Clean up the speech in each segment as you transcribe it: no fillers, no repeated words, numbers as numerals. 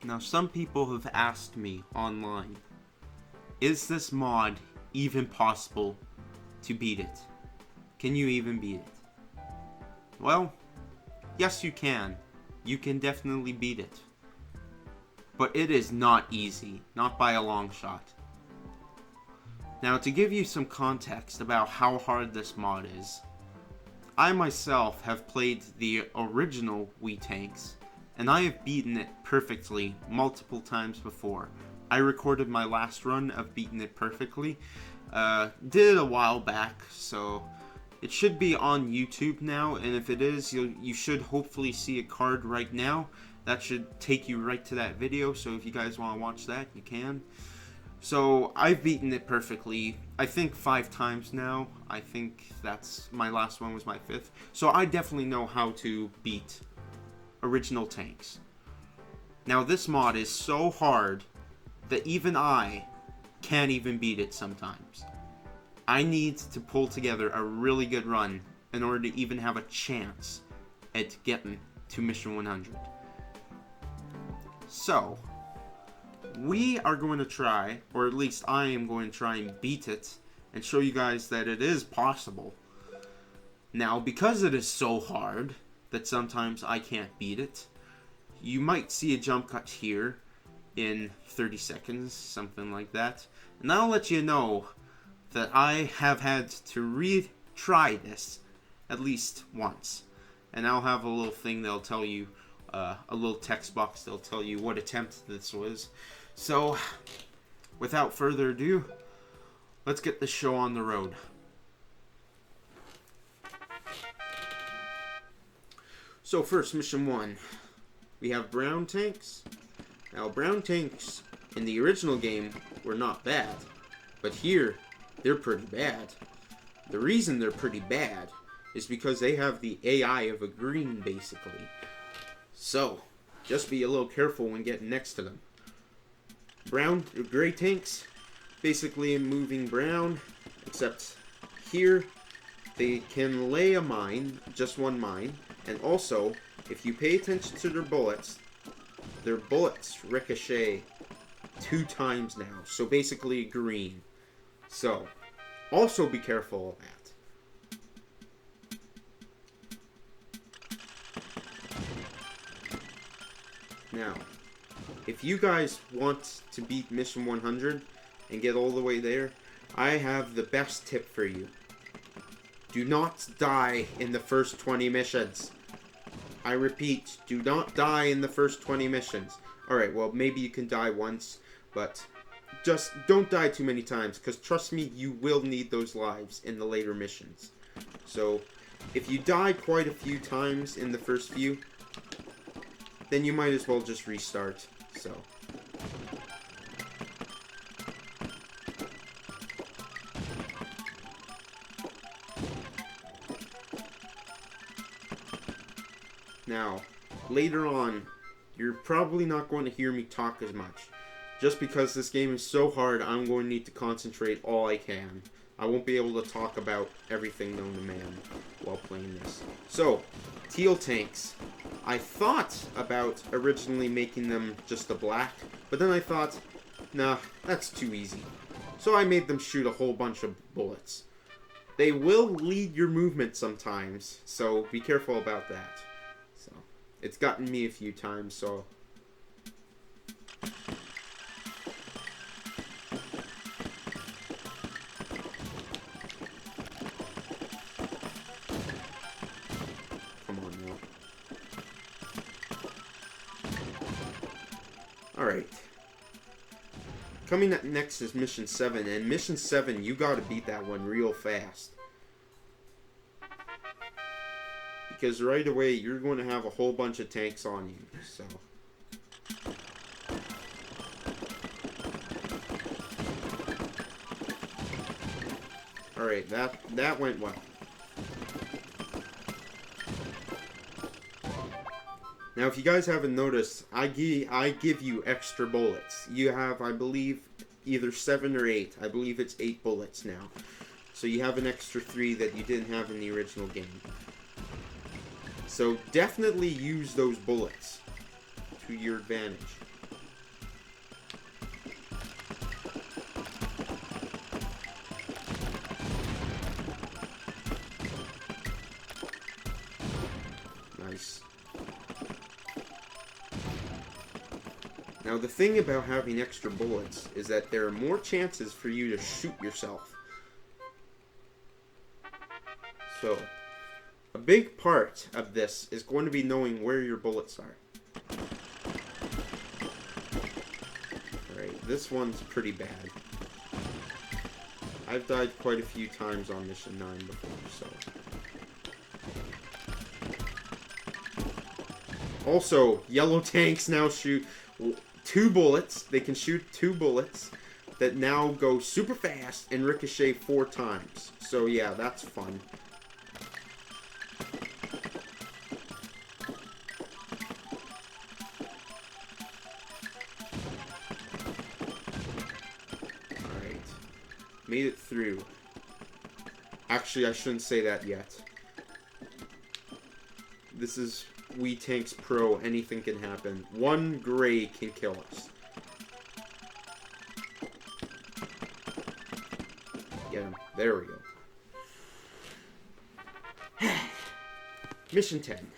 Now, some people have asked me online, is this mod even possible to beat it? Can you even beat it? Well, yes you can. You can definitely beat it. But it is not easy, not by a long shot. Now, to give you some context about how hard this mod is, I myself have played the original Wii Tanks, and I have beaten it perfectly multiple times before. I recorded my last run of beating it perfectly. Did it a while back, so it should be on YouTube now, and if it is, you should hopefully see a card right now. That should take you right to that video, so if you guys want to watch that, you can. So, I've beaten it perfectly, I think 5 times now. I think my last one was my 5th. So I definitely know how to beat original tanks. Now this mod is so hard that even I can't even beat it sometimes. I need to pull together a really good run in order to even have a chance at getting to Mission 100. So, we are going to try, or at least I am going to try and beat it and show you guys that it is possible. Now, because it is so hard that sometimes I can't beat it, you might see a jump cut here in 30 seconds, something like that. And I'll let you know that I have had to retry this at least once. And I'll have a little thing that'll tell you, a little text box that'll tell you what attempt this was. So, without further ado, let's get this show on the road. So first, Mission 1. We have brown tanks. Now, brown tanks in the original game were not bad, but here, they're pretty bad. The reason they're pretty bad is because they have the AI of a green, basically. So, just be a little careful when getting next to them. Gray tanks, basically moving brown, except here, they can lay a mine, just one mine, and also, if you pay attention to their bullets ricochet 2 times now, so basically green. So, also be careful of that. Now, if you guys want to beat Mission 100 and get all the way there, I have the best tip for you. Do not die in the first 20 missions. I repeat, do not die in the first 20 missions. Alright, well, maybe you can die once, but just don't die too many times, because trust me, you will need those lives in the later missions. So, if you die quite a few times in the first few, then you might as well just restart. So, now, later on, you're probably not going to hear me talk as much. Just because this game is so hard, I'm going to need to concentrate all I can. I won't be able to talk about everything known to man while playing this. So, teal tanks. I thought about originally making them just a black, but then I thought, nah, that's too easy. So I made them shoot a whole bunch of bullets. They will lead your movement sometimes, so be careful about that. So, it's gotten me a few times, so... Alright. Coming up next is Mission 7, and Mission 7, you gotta beat that one real fast. Because right away, you're going to have a whole bunch of tanks on you, so... Alright, that went well. Now, if you guys haven't noticed, I give you extra bullets. You have, I believe, either 7 or 8. I believe it's 8 bullets now. So you have an extra 3 that you didn't have in the original game. So definitely use those bullets to your advantage. Now, the thing about having extra bullets is that there are more chances for you to shoot yourself. So, a big part of this is going to be knowing where your bullets are. Alright, this one's pretty bad. I've died quite a few times on Mission 9 before, so... Also, yellow tanks now shoot 2 bullets. They can shoot 2 bullets that now go super fast and ricochet 4 times. So yeah, that's fun. Alright. Made it through. Actually, I shouldn't say that yet. This is Wii Tanks Pro. Anything can happen. One gray can kill us. Get him. There we go. Mission 10.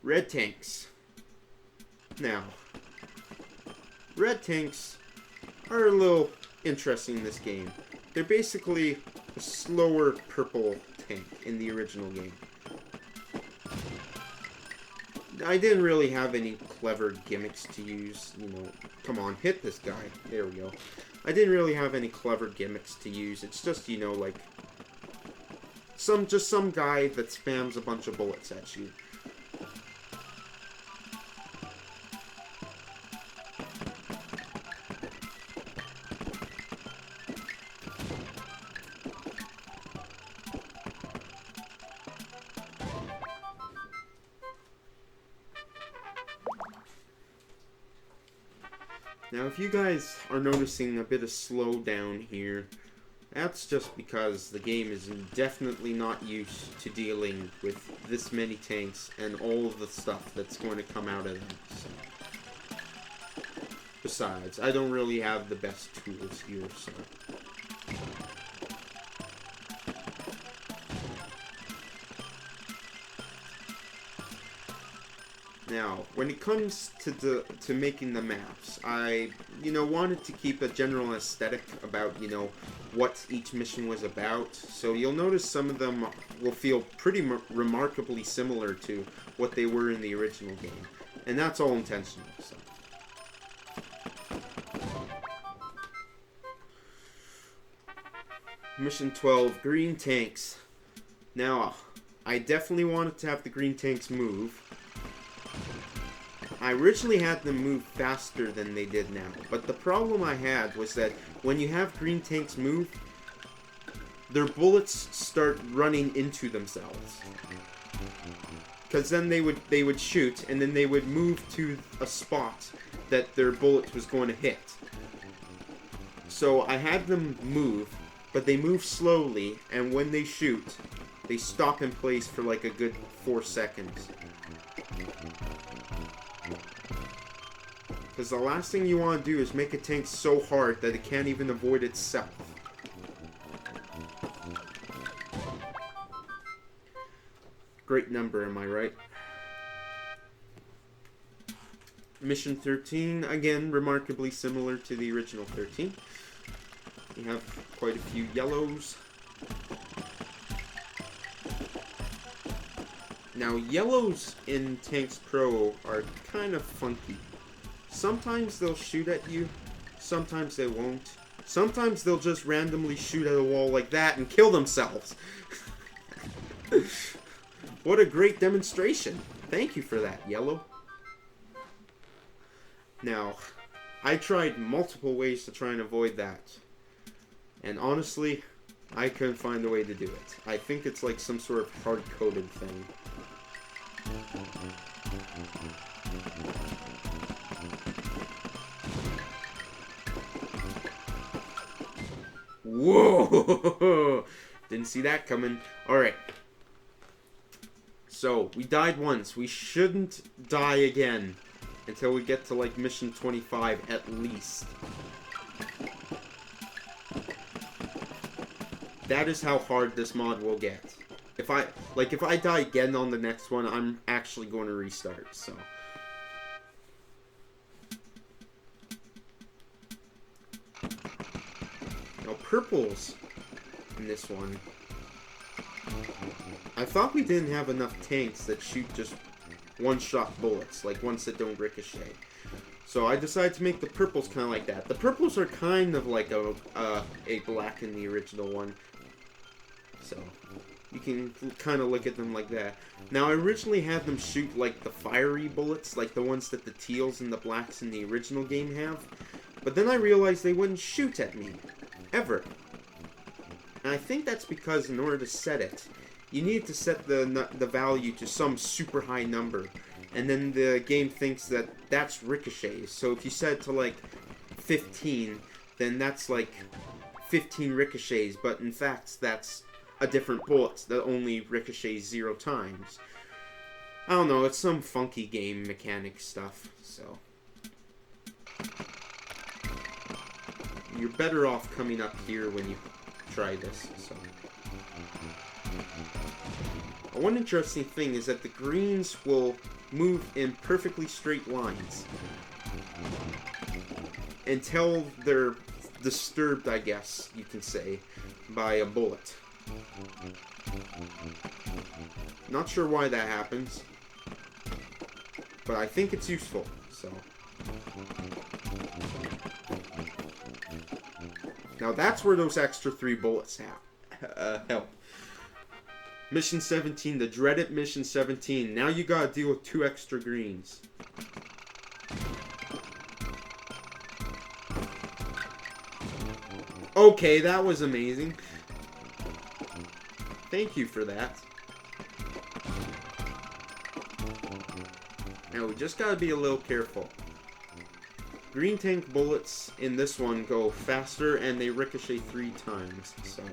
Red tanks. Now, red tanks are a little interesting in this game. They're basically a slower purple tank in the original game. I didn't really have any clever gimmicks to use, you know. Come on, hit this guy. There we go. I didn't really have any clever gimmicks to use. It's just, you know, like some guy that spams a bunch of bullets at you. Now, if you guys are noticing a bit of slowdown here, that's just because the game is definitely not used to dealing with this many tanks and all of the stuff that's going to come out of them. So. Besides, I don't really have the best tools here, so... Now, when it comes to making the maps, I, wanted to keep a general aesthetic about, what each mission was about. So you'll notice some of them will feel pretty remarkably similar to what they were in the original game. And that's all intentional, so. Mission 12, green tanks. Now, I definitely wanted to have the green tanks move. I originally had them move faster than they did now, but the problem I had was that when you have green tanks move, their bullets start running into themselves. Because then they would shoot, and then they would move to a spot that their bullet was going to hit. So I had them move, but they move slowly, and when they shoot, they stop in place for like a good 4 seconds. Because the last thing you want to do is make a tank so hard that it can't even avoid itself. Great number, am I right? Mission 13, again, remarkably similar to the original 13. We have quite a few yellows. Now, yellows in Tanks Pro are kind of funky. Sometimes they'll shoot at you, sometimes they won't. Sometimes they'll just randomly shoot at a wall like that and kill themselves. What a great demonstration. Thank you for that, yellow. Now, I tried multiple ways to try and avoid that. And honestly, I couldn't find a way to do it. I think it's like some sort of hard-coded thing. Whoa! Didn't see that coming. Alright. So, we died once. We shouldn't die again until we get to, like, mission 25 at least. That is how hard this mod will get. If I die again on the next one, I'm actually going to restart, so. purples in this one. I thought we didn't have enough tanks that shoot just one-shot bullets, like ones that don't ricochet. So I decided to make the purples kind of like that. The purples are kind of like a black in the original one. So you can kind of look at them like that. Now I originally had them shoot like the fiery bullets, like the ones that the teals and the blacks in the original game have. But then I realized they wouldn't shoot at me. Ever. And I think that's because in order to set it, you need to set the value to some super high number. And then the game thinks that that's ricochets. So if you set it to like 15, then that's like 15 ricochets. But in fact, that's a different bullet that only ricochets 0 times. I don't know, it's some funky game mechanic stuff, so. You're better off coming up here when you try this, so. One interesting thing is that the greens will move in perfectly straight lines until they're disturbed, I guess you can say, by a bullet. Not sure why that happens, but I think it's useful, so. Now that's where those extra 3 bullets help. Mission 17, the dreaded Mission 17. Now you gotta deal with 2 extra greens. Okay, that was amazing. Thank you for that. Now we just gotta be a little careful. Green tank bullets in this one go faster and they ricochet 3 times, so.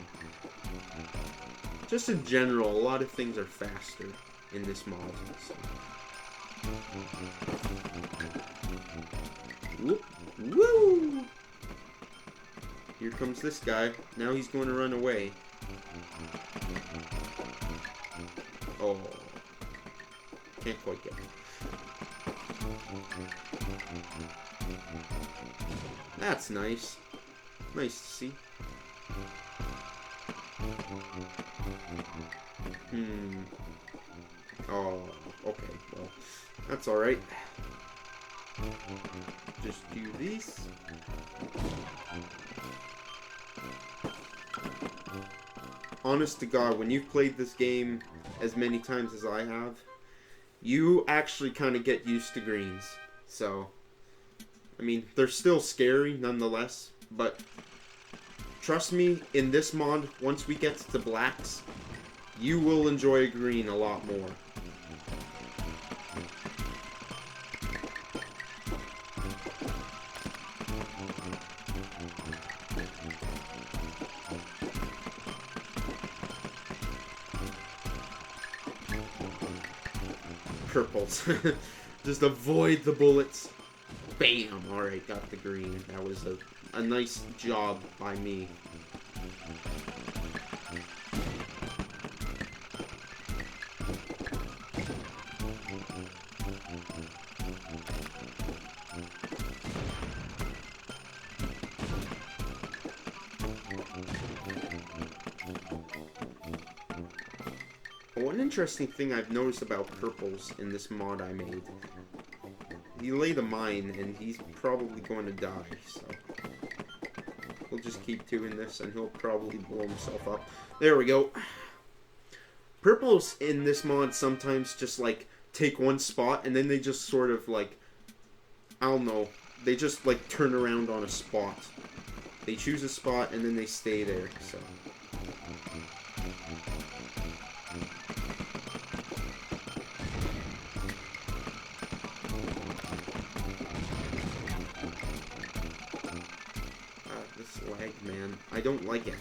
Just in general, a lot of things are faster in this mod. So. Whoop. Woo! Here comes this guy. Now he's going to run away. Oh. Can't quite get him. That's nice. Nice to see. Oh, okay, well, that's alright. Just do this. Honest to God, when you've played this game as many times as I have, you actually kind of get used to greens. So, I mean, they're still scary nonetheless, but trust me, in this mod, once we get to blacks, you will enjoy green a lot more. Purples. Just avoid the bullets. Bam! Alright, got the green. That was a nice job by me. One interesting thing I've noticed about purples in this mod I made. He laid a mine and he's probably going to die, so we'll just keep doing this and he'll probably blow himself up. There we go. Purples in this mod sometimes just like take one spot and then they just sort of like, I don't know, they just like turn around on a spot. They choose a spot and then they stay there, so. This lag, man. I don't like it.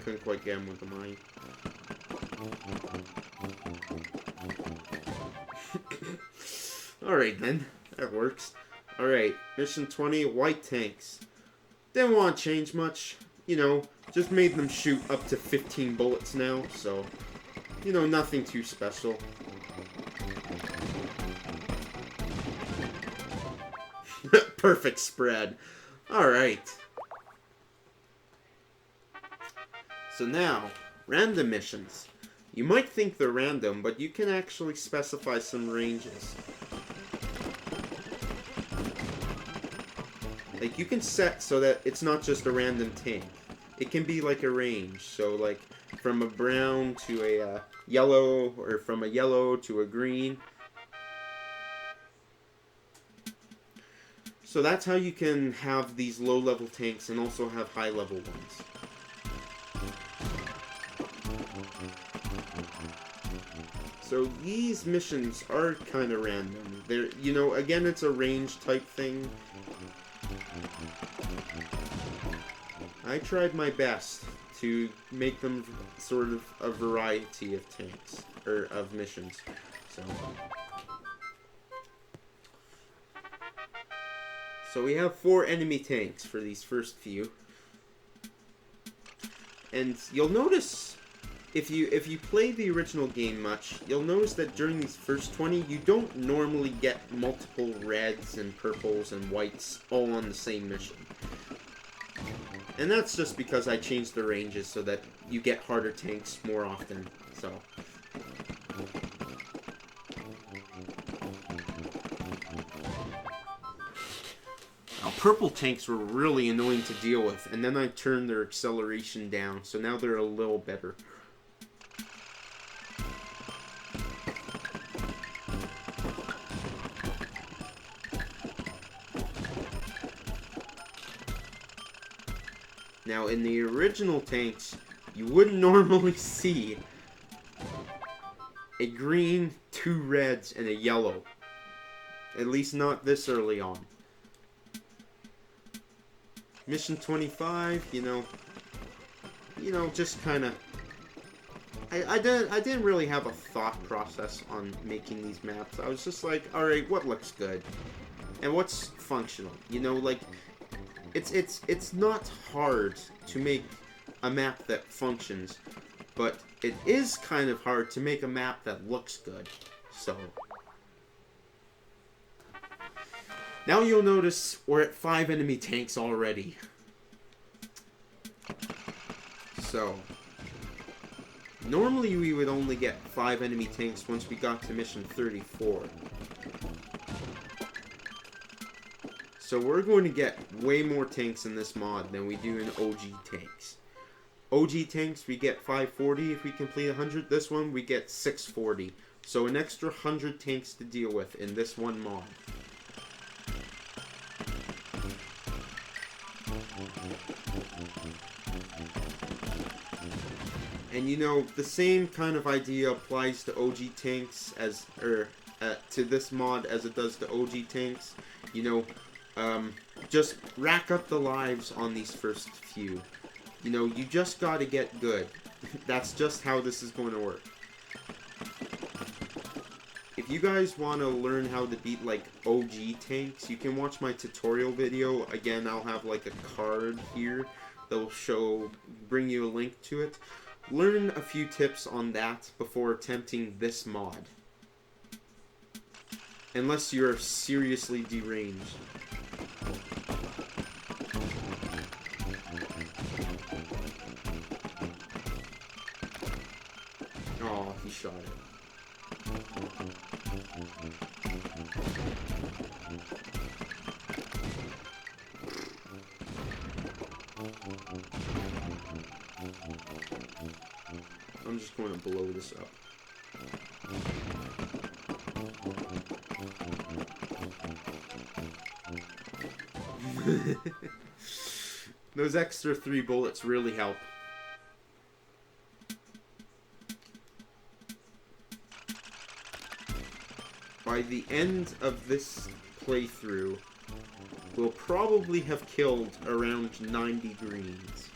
Couldn't quite get him with the mine. Alright then, that works. Alright, mission 20, White Tanks. Didn't want to change much, you know, just made them shoot up to 15 bullets now, so, you know, nothing too special. Perfect spread. Alright. So now, random missions. You might think they're random, but you can actually specify some ranges. Like, you can set so that it's not just a random tank. It can be like a range. So, like, from a brown to a yellow, or from a yellow to a green. So that's how you can have these low-level tanks and also have high-level ones. So these missions are kind of random. They're, you know, again, it's a range type thing. I tried my best to make them sort of a variety of tanks, or of missions. So we have 4 enemy tanks for these first few. And you'll notice, if you play the original game much, you'll notice that during these first 20, you don't normally get multiple reds and purples and whites all on the same mission. And that's just because I changed the ranges so that you get harder tanks more often, so. Now, purple tanks were really annoying to deal with, and then I turned their acceleration down, so now they're a little better. Now, in the original tanks, you wouldn't normally see a green, 2 reds, and a yellow. At least not this early on. Mission 25, you know, just kind of... I didn't really have a thought process on making these maps. I was just like, alright, what looks good? And what's functional? You know, like... It's not hard to make a map that functions, but it is kind of hard to make a map that looks good. So now you'll notice we're at 5 enemy tanks already. So normally we would only get 5 enemy tanks once we got to mission 34. So we're going to get way more tanks in this mod than we do in OG tanks. OG tanks, we get 540 if we complete 100. This one, we get 640. So an extra 100 tanks to deal with in this one mod. And you know, the same kind of idea applies to OG tanks as, to this mod as it does to OG tanks. You know, just rack up the lives on these first few. You know, you just gotta get good. That's just how this is going to work. If you guys want to learn how to beat, like, OG tanks, you can watch my tutorial video. Again, I'll have, like, a card here that will bring you a link to it. Learn a few tips on that before attempting this mod. Unless you're seriously deranged. Oh, he shot it. I'm just going to blow this up. Those extra 3 bullets really help. By the end of this playthrough, we'll probably have killed around 90 greens.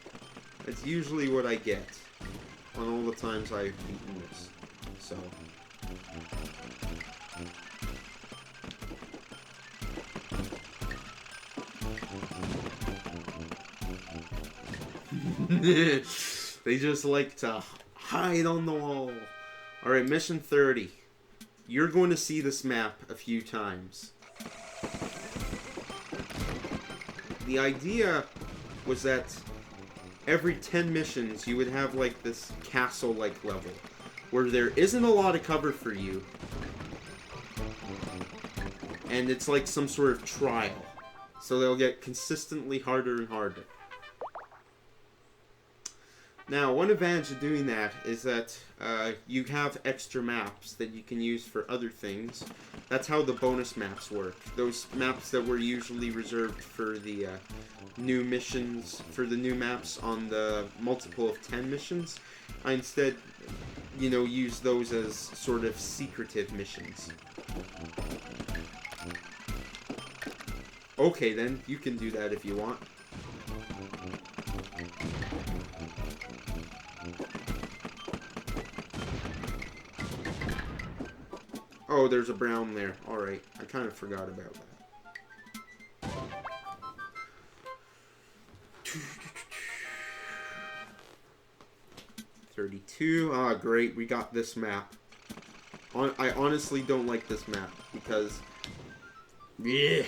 That's usually what I get on all the times I've beaten this. so. They just like to hide on the wall. Alright, mission 30. You're going to see this map a few times. The idea was that every 10 missions you would have like this castle-like level where there isn't a lot of cover for you, and it's like some sort of trial, so they'll get consistently harder and harder. Now, one advantage of doing that is that you have extra maps that you can use for other things. That's how the bonus maps work. Those maps that were usually reserved for the new missions, for the new maps on the multiple of 10 missions, I instead, you know, use those as sort of secretive missions. Okay then, you can do that if you want. Oh, there's a brown there. Alright, I kind of forgot about that. $32. Ah, great, we got this map. I honestly don't like this map because... Yeah.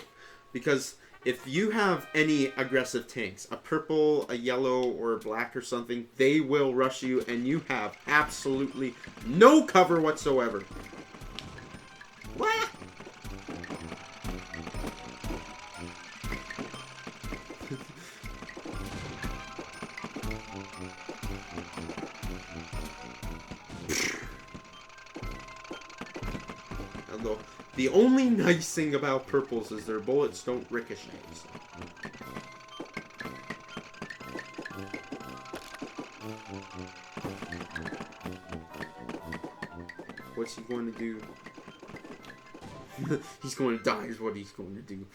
Because if you have any aggressive tanks, a purple, a yellow, or a black or something, they will rush you and you have absolutely no cover whatsoever. What? Although, the only nice thing about purples is their bullets don't ricochet. So. What's he going to do? He's going to die is what he's going to do.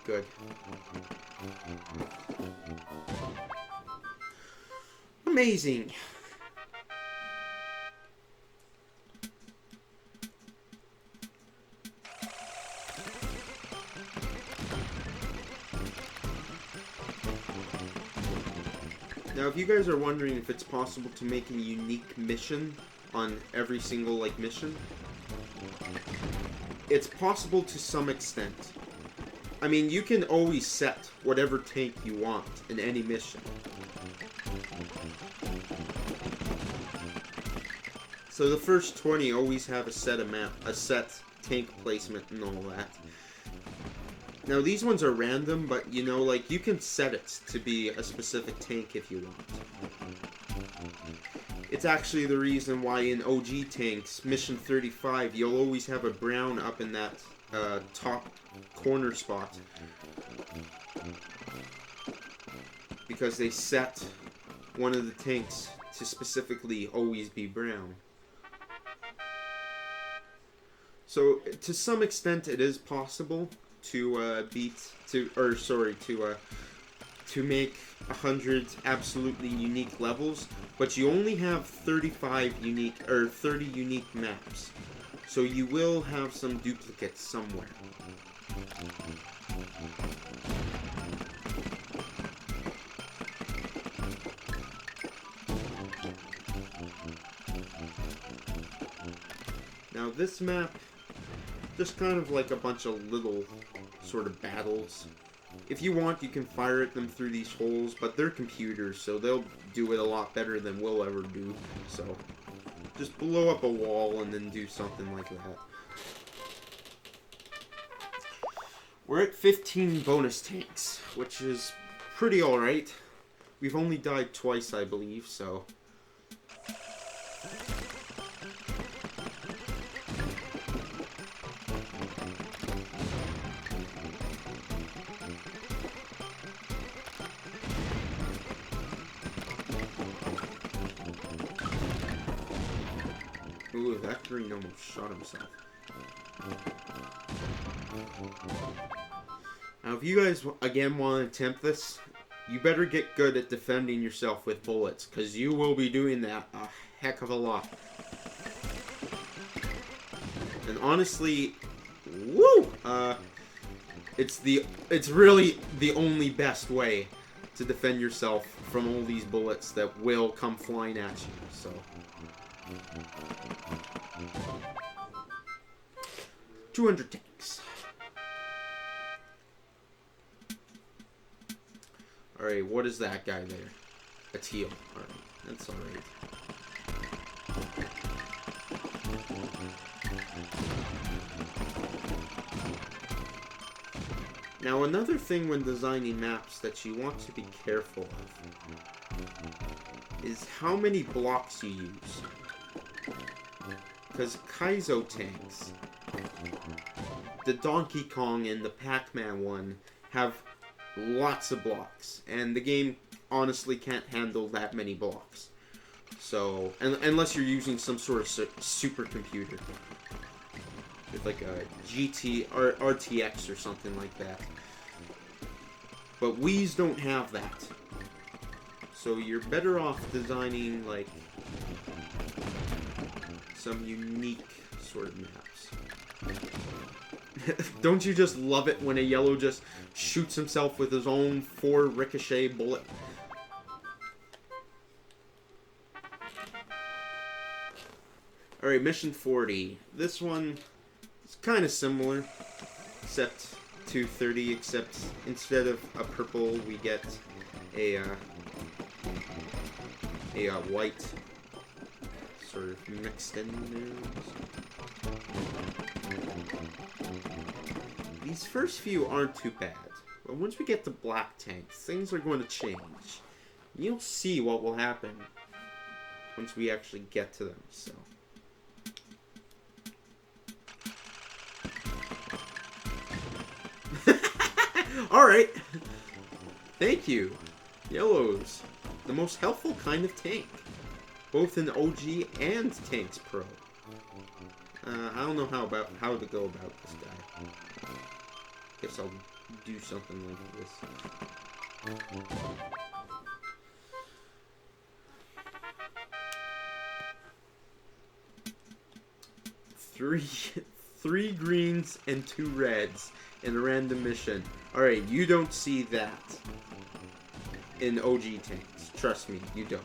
Good. Amazing. Now, if you guys are wondering if it's possible to make a unique mission on every single, like, mission, it's possible to some extent. I mean, you can always set whatever tank you want in any mission. So the first 20 always have a set tank placement and all that. Now, these ones are random, but, you know, like, you can set it to be a specific tank if you want. It's actually the reason why in OG tanks, Mission 35, you'll always have a brown up in that top corner spot. Because they set one of the tanks to specifically always be brown. So, to some extent, it is possible to to make 100 absolutely unique levels, but you only have 30 unique maps. So you will have some duplicates somewhere. Now this map, just kind of like a bunch of little sort of battles. If you want, you can fire at them through these holes, but they're computers, so they'll do it a lot better than we'll ever do. So, just blow up a wall and then do something like that. We're at 15 bonus tanks, which is pretty alright. We've only died twice, I believe, so... that green almost shot himself. Now, if you guys, again, want to attempt this, you better get good at defending yourself with bullets, because you will be doing that a heck of a lot. And honestly, woo! It's really the only best way to defend yourself from all these bullets that will come flying at you, so. 200 tanks. Alright, what is that guy there? A teal. Alright, that's alright. Now, another thing when designing maps that you want to be careful of is how many blocks you use. Because Kaizo tanks, the Donkey Kong and the Pac-Man one, have lots of blocks, and the game honestly can't handle that many blocks. So, unless you're using some sort of supercomputer with like a GT or RTX or something like that. But Wii's don't have that. So you're better off designing like some unique sort of maps. Don't you just love it when a yellow just shoots himself with his own 4 ricochet bullet? Alright, mission 40. This one is kind of similar, except 230, except instead of a purple, we get a white sort of mixed in there. These first few aren't too bad, but once we get to black tanks, things are going to change. You'll see what will happen once we actually get to them, so. Alright. Thank you. Yellows. The most helpful kind of tank. Both in OG and Tanks Pro. I don't know how to go about this guy. Guess I'll do something like this. Three greens and 2 reds in a random mission. Alright, you don't see that in OG tanks. Trust me, you don't.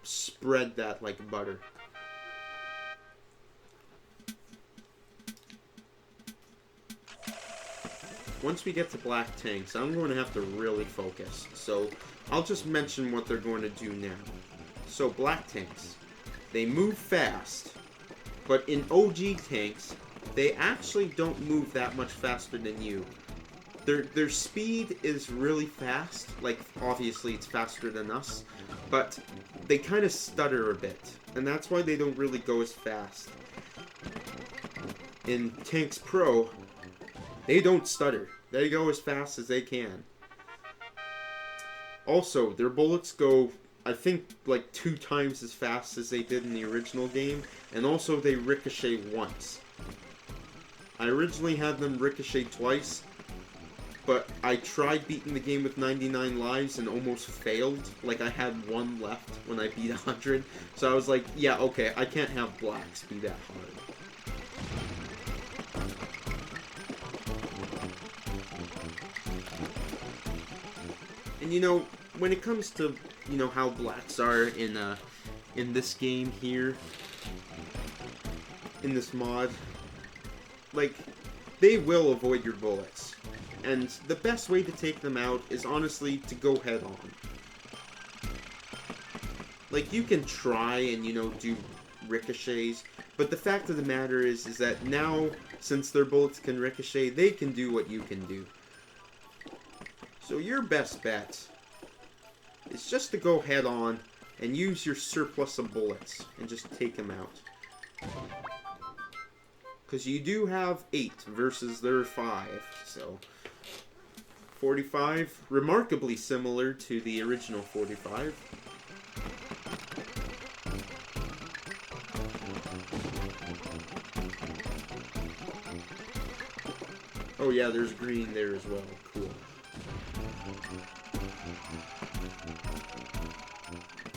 Spread that like butter. Once we get to black tanks, I'm going to have to really focus. So, I'll just mention what they're going to do now. So, black tanks, they move fast, but in OG tanks, they actually don't move that much faster than you. Their speed is really fast, like, obviously it's faster than us, but they kind of stutter a bit, and that's why they don't really go as fast. In Tanks Pro, they don't stutter. They go as fast as they can. Also, their bullets go, I think, like 2 times as fast as they did in the original game. And also, they ricochet once. I originally had them ricochet twice. But I tried beating the game with 99 lives and almost failed. Like, I had 1 left when I beat 100. So I was like, yeah, okay, I can't have blacks be that hard. And you know, when it comes to, you know, how blacks are in this game here, in this mod, like, they will avoid your bullets. And the best way to take them out is honestly to go head on. Like, you can try and, you know, do ricochets, but the fact of the matter is that now, since their bullets can ricochet, they can do what you can do. So your best bet is just to go head on and use your surplus of bullets and just take them out. Because you do have 8 versus their 5. So 45, remarkably similar to the original 45. Oh yeah, there's green there as well. Cool.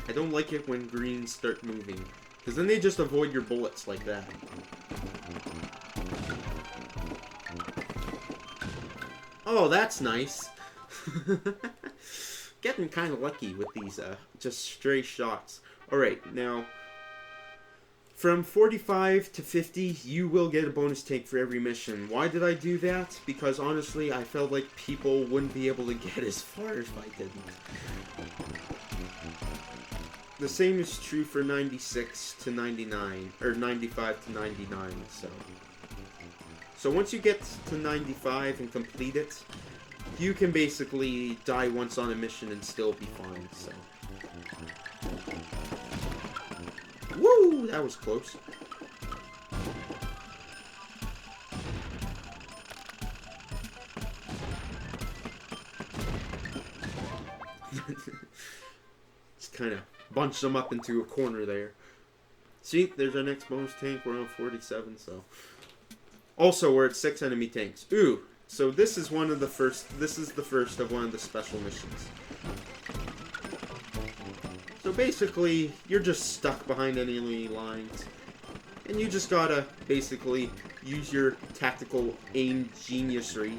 I don't like it when greens start moving, because then they just avoid your bullets like that. Oh, that's nice. Getting kind of lucky with these just stray shots. Alright, now, from 45 to 50, you will get a bonus tank for every mission. Why did I do that? Because honestly, I felt like people wouldn't be able to get as far as I didn't. The same is true for 96 to 99, or 95 to 99, so once you get to 95 and complete it, you can basically die once on a mission and still be fine, so. Woo! That was close. Just kind of bunch them up into a corner there. See, there's our next bonus tank. We're on 47, so. Also, we're at 6 enemy tanks. Ooh, so this is one of the first. This is the first of one of the special missions. So basically, you're just stuck behind enemy lines, and you just gotta basically use your tactical aim geniusry,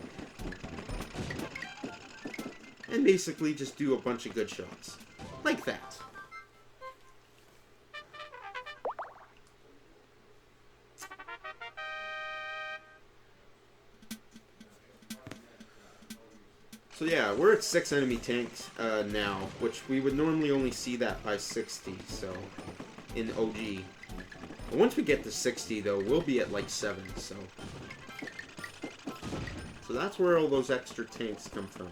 and basically just do a bunch of good shots, like that. So yeah, we're at 6 enemy tanks now, which we would normally only see that by 60, so, in OG. But once we get to 60, though, we'll be at like 7, so. So that's where all those extra tanks come from.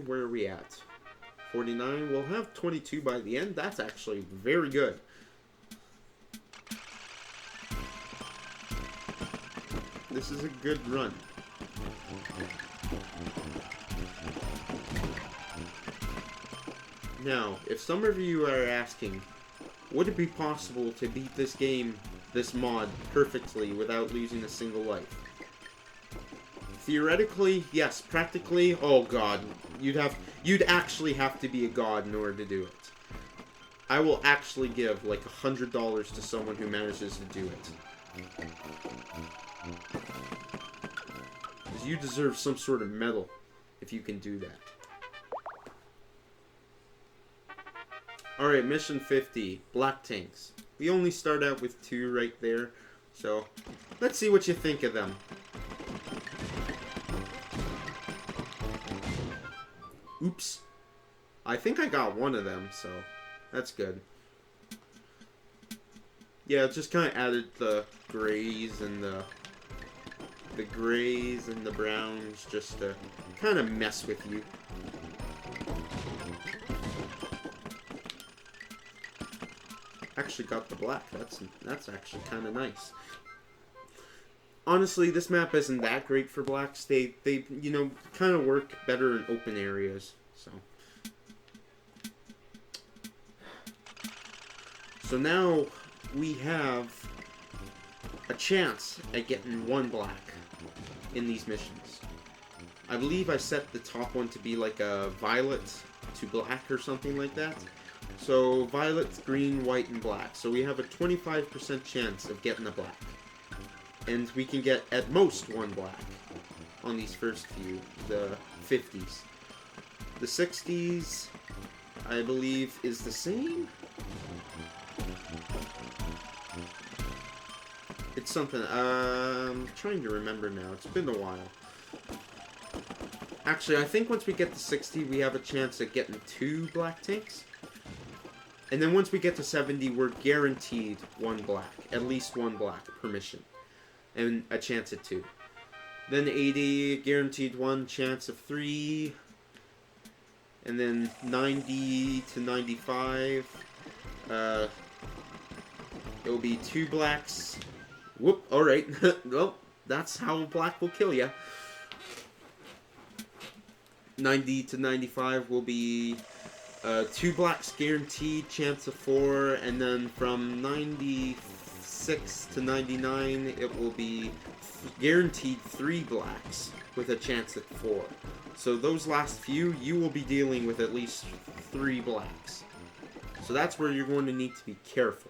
Where are we at? 49. We'll have 22 by the end. That's actually very good. This is a good run. Now, if some of you are asking, would it be possible to beat this game, this mod, perfectly without losing a single life? Theoretically, yes. Practically, oh god, you'd actually have to be a god in order to do it. I will actually give like $100 to someone who manages to do it. Because you deserve some sort of medal if you can do that. Alright, mission 50, black tanks. We only start out with 2 right there, so let's see what you think of them. Oops. I think I got one of them, so that's good. Yeah, it just kind of added the grays and the grays and the browns just to kind of mess with you. Actually got the black. That's actually kind of nice. Honestly, this map isn't that great for blacks. They you know, kind of work better in open areas. So now we have a chance at getting 1 black in these missions. I believe I set the top one to be like a violet to black or something like that. So violet, green, white, and black. So we have a 25% chance of getting a black. And we can get, at most, 1 black on these first few, the 50s. The 60s, I believe, is the same? It's something, I'm trying to remember now. It's been a while. Actually, I think once we get to 60, we have a chance at getting 2 black tanks. And then once we get to 70, we're guaranteed 1 black. At least 1 black per mission. And a chance at 2. Then 80, guaranteed 1, chance of 3. And then 90 to 95, it'll be 2 blacks. Whoop, alright. Well, that's how black will kill ya. 90 to 95 will be 2 blacks guaranteed, chance of 4, and then from 96 to 99, it will be guaranteed 3 blacks with a chance at 4. So those last few, you will be dealing with at least 3 blacks. So that's where you're going to need to be careful.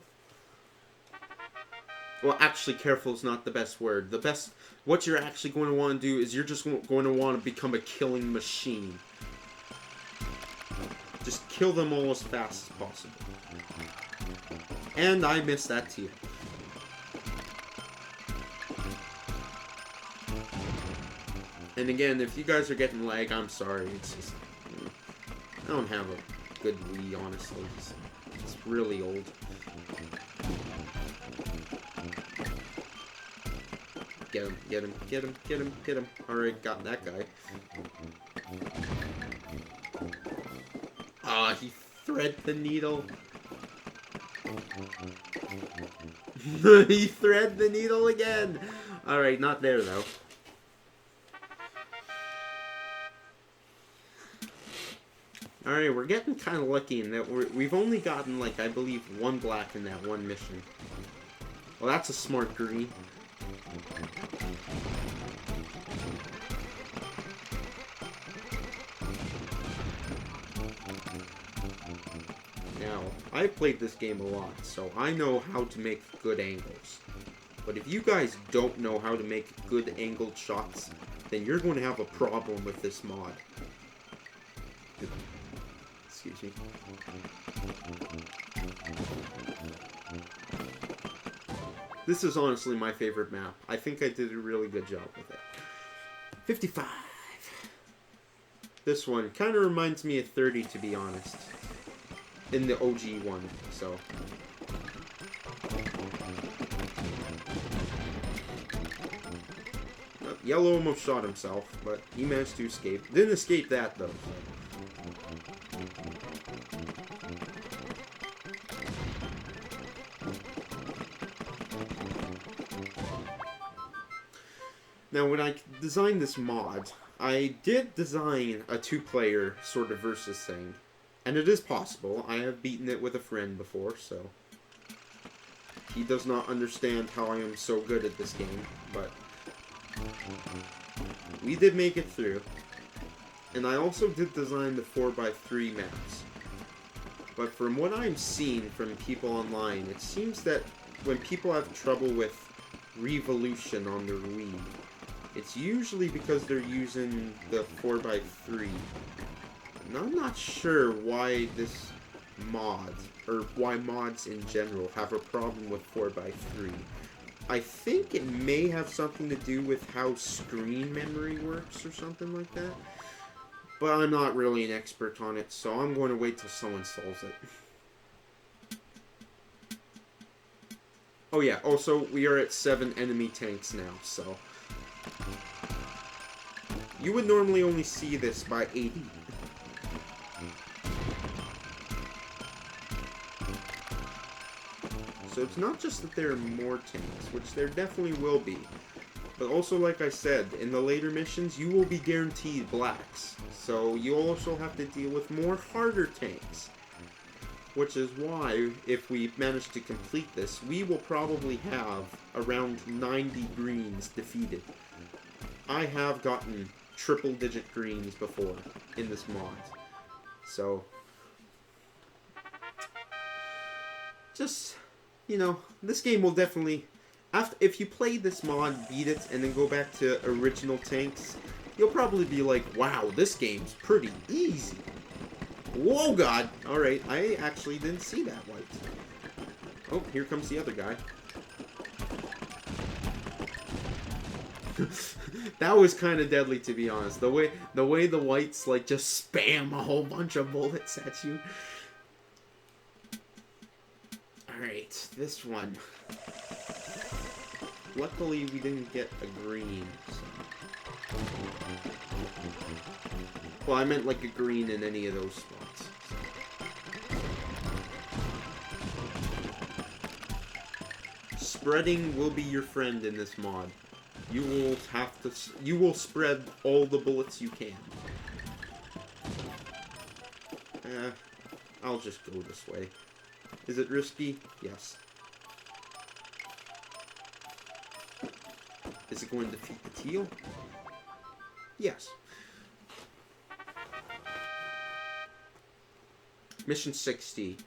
Well, actually, careful is not the best word. What you're actually going to want to do is you're just going to want to become a killing machine. Just kill them all as fast as possible. And I missed that too. And again, if you guys are getting lag, I'm sorry. It's just, I don't have a good Wii, honestly. It's really old. Get him, get him, get him, get him, get him. Alright, got that guy. Ah, he thread the needle. He thread the needle again. Alright, not there though. Alright, we're getting kind of lucky in that we've only gotten, like, I believe, 1 black in that one mission. Well, that's a smart green. Now, I've played this game a lot, so I know how to make good angles. But if you guys don't know how to make good angled shots, then you're going to have a problem with this mod. Excuse me. This is honestly my favorite map. I think I did a really good job with it. 55. This one kind of reminds me of 30, to be honest. In the OG one, so. Yellow almost shot himself, but he managed to escape. Didn't escape that, though. Now, when I designed this mod, I did design a 2-player sort of versus thing. And it is possible. I have beaten it with a friend before, so he does not understand how I am so good at this game, but we did make it through. And I also did design the 4x3 maps. But from what I'm seeing from people online, it seems that when people have trouble with revolution on their Wii, it's usually because they're using the 4x3. And I'm not sure why this mod, or why mods in general, have a problem with 4x3. I think it may have something to do with how screen memory works or something like that. But I'm not really an expert on it, so I'm going to wait till someone solves it. Oh yeah, also, we are at 7 enemy tanks now, so you would normally only see this by 80. So it's not just that there are more tanks, which there definitely will be, but also, like I said, in the later missions, you will be guaranteed blacks. So you also have to deal with more harder tanks. Which is why, if we manage to complete this, we will probably have around 90 greens defeated. I have gotten triple-digit greens before in this mod. So, just, you know, this game will definitely, if you play this mod, beat it, and then go back to original tanks, you'll probably be like, wow, this game's pretty easy. Whoa, God! Alright, I actually didn't see that light. Oh, here comes the other guy. That was kind of deadly, to be honest. The way the whites, like, just spam a whole bunch of bullets at you. Alright, this one. Luckily, we didn't get a green, so. Well, I meant like a green in any of those spots. Spreading will be your friend in this mod. You will spread all the bullets you can. I'll just go this way. Is it risky? Yes. Is it going to defeat the teal? Yes. Mission 60.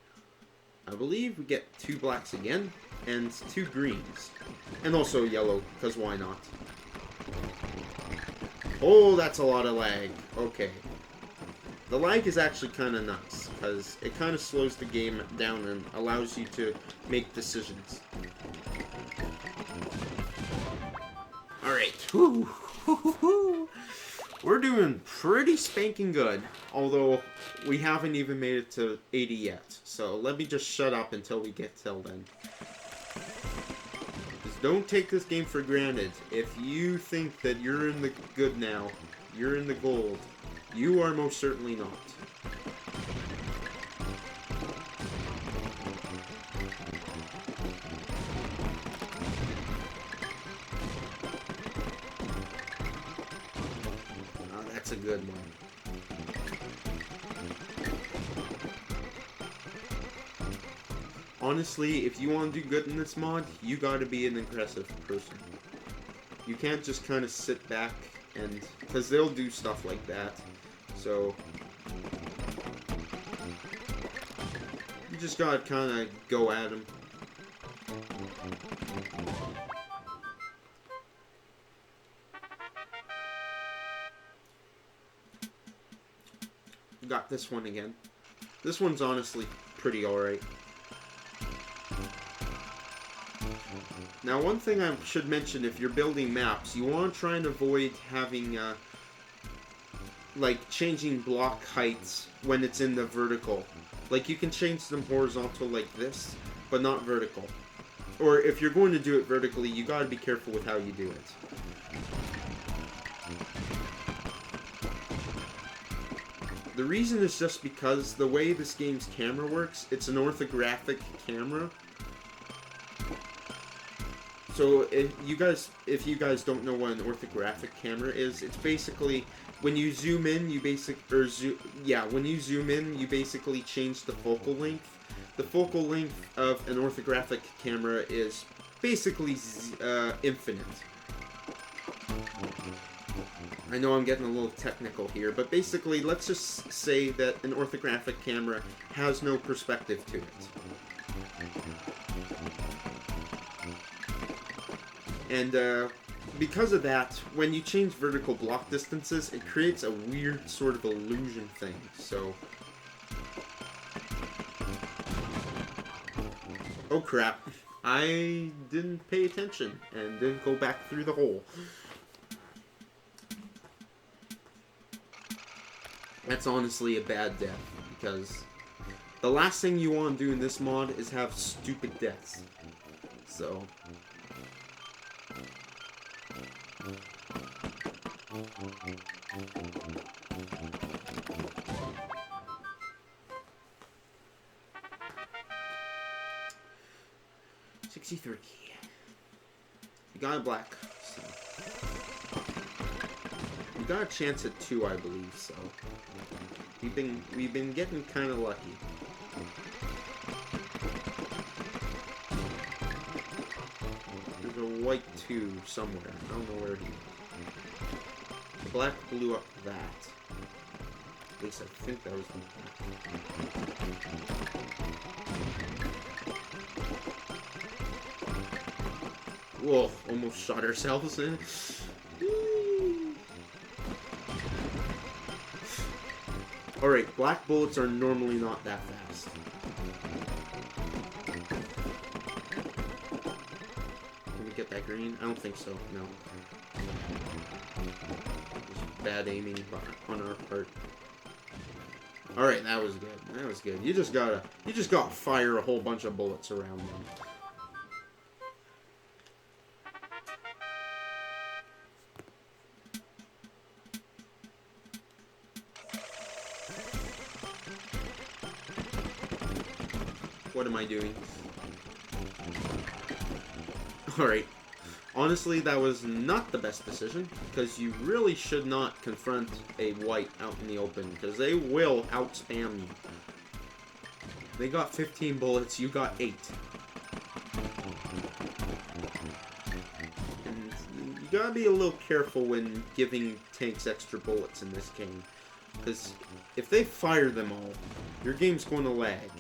I believe we get 2 blacks again, and 2 greens. And also yellow, because why not? Oh, that's a lot of lag. Okay. The lag is actually kind of nuts, because it kind of slows the game down and allows you to make decisions. Alright. We're doing pretty spanking good, although we haven't even made it to 80 yet. So let me just shut up until we get till then. Just don't take this game for granted. If you think that you're in the good now, you're in the gold, you are most certainly not. Oh, that's a good one. Honestly, if you want to do good in this mod, you gotta be an aggressive person. You can't just kind of sit back and... because they'll do stuff like that. So... you just gotta kind of go at them. Got this one again. This one's honestly pretty alright. Now, one thing I should mention, if you're building maps, you want to try and avoid having, like, changing block heights when it's in the vertical. Like, you can change them horizontal like this, but not vertical. Or, if you're going to do it vertically, you gotta be careful with how you do it. The reason is just because the way this game's camera works, it's an orthographic camera. So if you guys don't know what an orthographic camera is, it's basically when you zoom in, you when you zoom in, you basically change the focal length. The focal length of an orthographic camera is basically infinite. I know I'm getting a little technical here, but basically, let's just say that an orthographic camera has no perspective to it. And because of that, when you change vertical block distances, it creates a weird sort of illusion thing, so... oh crap, I didn't pay attention and didn't go back through the hole. That's honestly a bad death, because the last thing you want to do in this mod is have stupid deaths. So... 63. You got a black, so... we got a chance at 2, I believe, so... We've been getting kind of lucky. There's a white 2 somewhere. I don't know where he is. The black blew up that. At least I think that was the black. Whoa, almost shot ourselves in. Alright, black bullets are normally not that fast. Can we get that green? I don't think so, no. Just bad aiming on our part. Alright, that was good. That was good. You just gotta fire a whole bunch of bullets around them. What am I doing? Alright. Honestly, that was not the best decision, because you really should not confront a white out in the open, because they will outspam you. They got 15 bullets, you got 8. And you gotta be a little careful when giving tanks extra bullets in this game, because if they fire them all, your game's going to lag,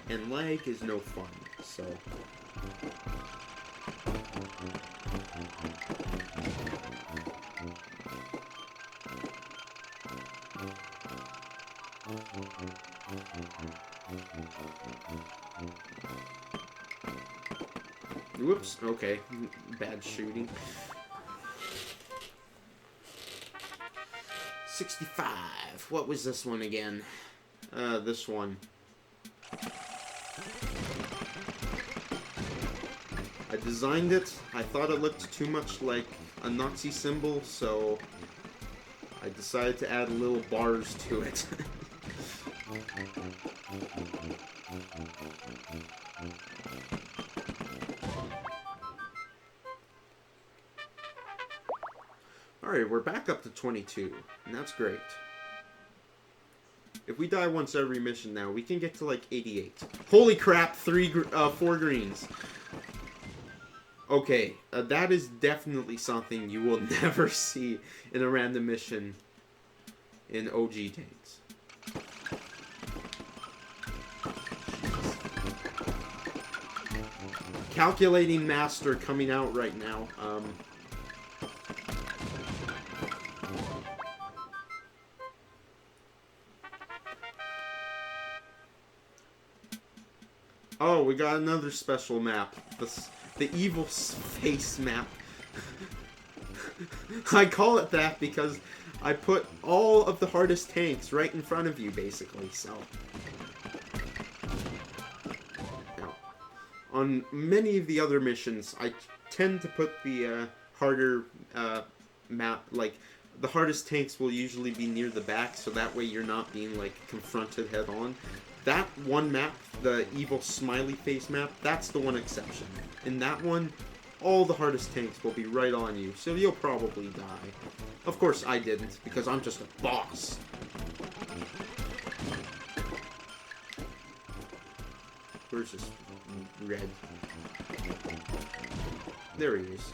and lag is no fun, so... Whoops, okay. Bad shooting. 65. What was this one again? This one. I designed it. I thought it looked too much like a Nazi symbol, so I decided to add little bars to it. Alright, we're back up to 22, and that's great. If we die once every mission now, we can get to like 88. Holy crap, 4 greens. Okay, that is definitely something you will never see in a random mission in OG Tanks. Calculating Master coming out right now. Oh, we got another special map. The evil face map. I call it that because I put all of the hardest tanks right in front of you, basically, so... Now, on many of the other missions, I tend to put the harder map, like, the hardest tanks will usually be near the back, so that way you're not being, like, confronted head-on. That one map, the evil smiley face map, that's the one exception. In that one, all the hardest tanks will be right on you, so you'll probably die. Of course I didn't, because I'm just a boss. Where's this red? There he is.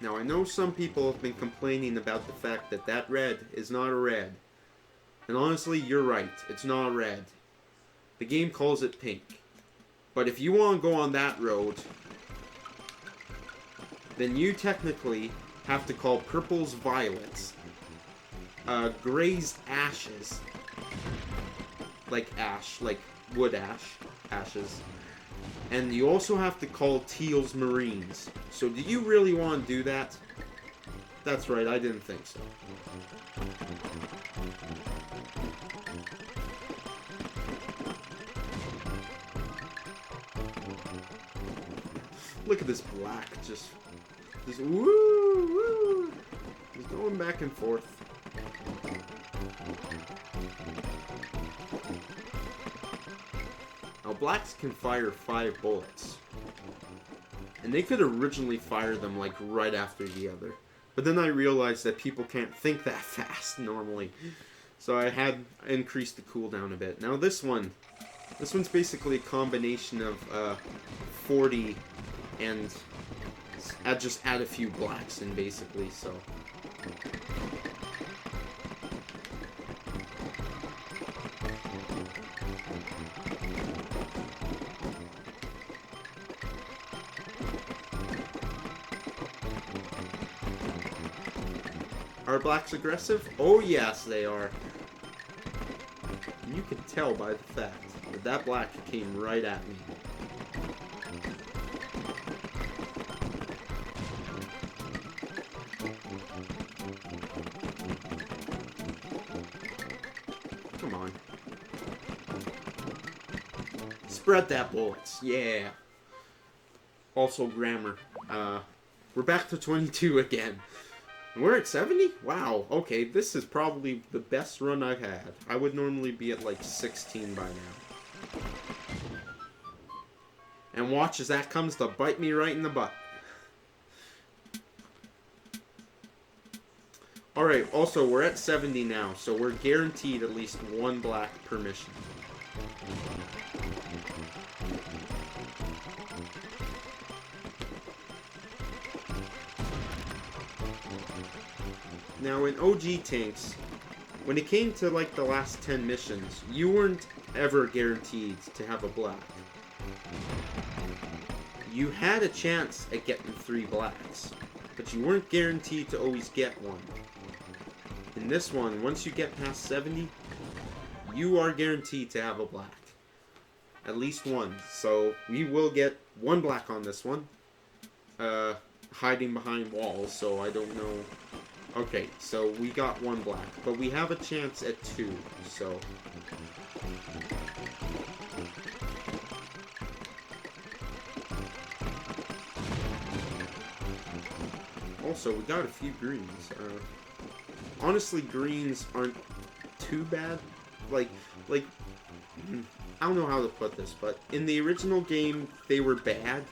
Now I know some people have been complaining about the fact that that red is not a red. And honestly, you're right. It's not red. The game calls it pink. But if you want to go on that road, then you technically have to call purples violets, grays ashes, like ash, like wood ash, ashes, and you also have to call teals marines. So do you really want to do that? That's right, I didn't think so. Look at this black, just woo, woo. He's going back and forth. Now, blacks can fire 5 bullets. And they could originally fire them, like, right after the other. But then I realized that people can't think that fast, normally. So I had increased the cooldown a bit. Now, this one's basically a combination of, 40... and I just add a few blacks in, basically, so... Are blacks aggressive? Oh yes, they are. You can tell by the fact that that black came right at me. Come on. Spread that bullets. Yeah. Also grammar. We're back to 22 again. We're at 70? Wow, okay, this is probably the best run I've had. I would normally be at like 16 by now. And watch as that comes to bite me right in the butt. Alright, also, we're at 70 now, so we're guaranteed at least one black per mission. Now, in OG Tanks, when it came to, like, the last 10 missions, you weren't ever guaranteed to have a black. You had a chance at getting 3 blacks, but you weren't guaranteed to always get one. In this one, once you get past 70, you are guaranteed to have a black. At least one. So, we will get one black on this one. Hiding behind walls, so I don't know. Okay, so we got one black, but we have a chance at 2, so... Also, we got a few greens. Honestly, greens aren't too bad. Like, I don't know how to put this, but in the original game, they were bad.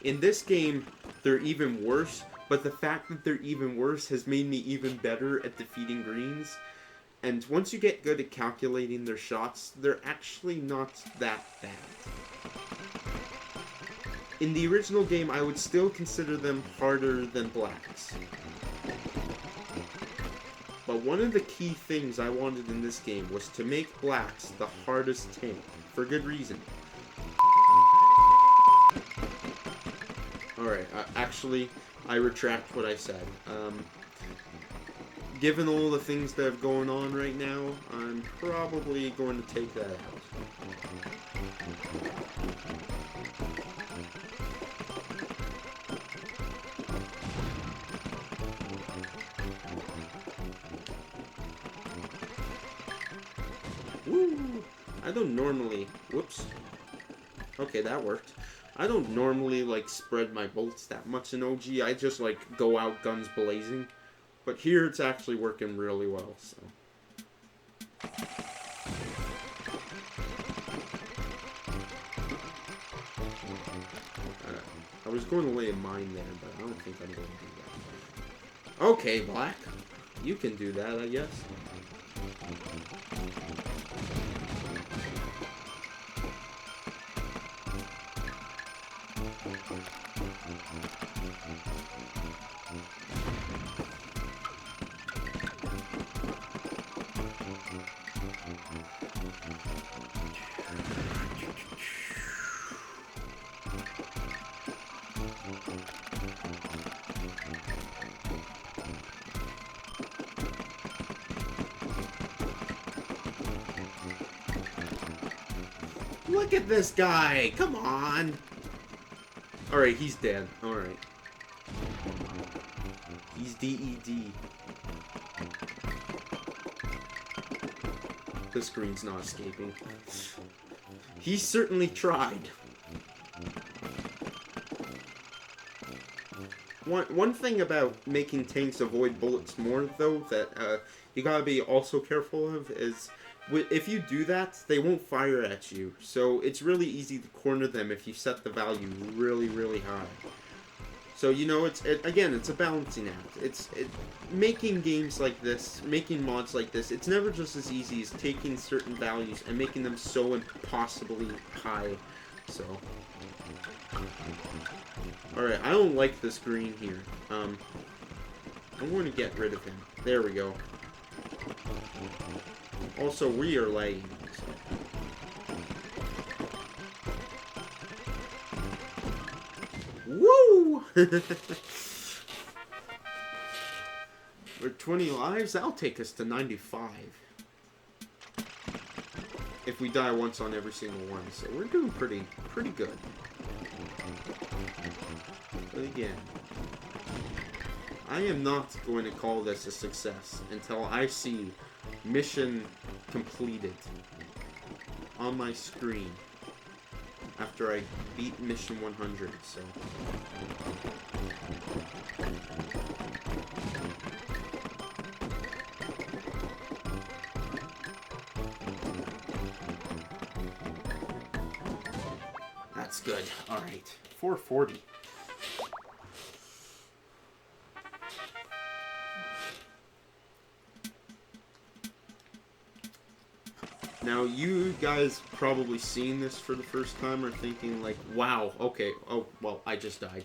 In this game, they're even worse. But the fact that they're even worse has made me even better at defeating greens. And once you get good at calculating their shots, they're actually not that bad. In the original game, I would still consider them harder than blacks. But one of the key things I wanted in this game was to make blacks the hardest tank, for good reason. Alright, actually, I retract what I said. Given all the things that have going on right now, I'm probably going to take that out. Woo! I don't normally... Whoops. Okay, that worked. I don't normally, like, spread my bolts that much in OG. I just, like, go out guns blazing. But here it's actually working really well, so... I was going to lay a mine there, but I don't think I'm going to do that. Okay, black. You can do that, I guess. Look at this guy! Come on! Alright, he's dead. Alright. He's DED. The screen's not escaping. He certainly tried. One thing about making tanks avoid bullets more, though, that you gotta be also careful of is... if you do that, they won't fire at you. So it's really easy to corner them if you set the value really, really high. So, you know, again, it's a balancing act. Making games like this, making mods like this, it's never just as easy as taking certain values and making them so impossibly high. So... Alright, I don't like this green here. I'm going to get rid of him. There we go. Also, we are lagging. So. Woo! We're 20 lives? That'll take us to 95. If we die once on every single one. So we're doing pretty good. But again, I am not going to call this a success until I see mission completed on my screen. after I beat mission 100, so... That's good. Alright. 440. Now, you guys probably seen this for the first time are thinking like, wow, okay, oh, well, I just died.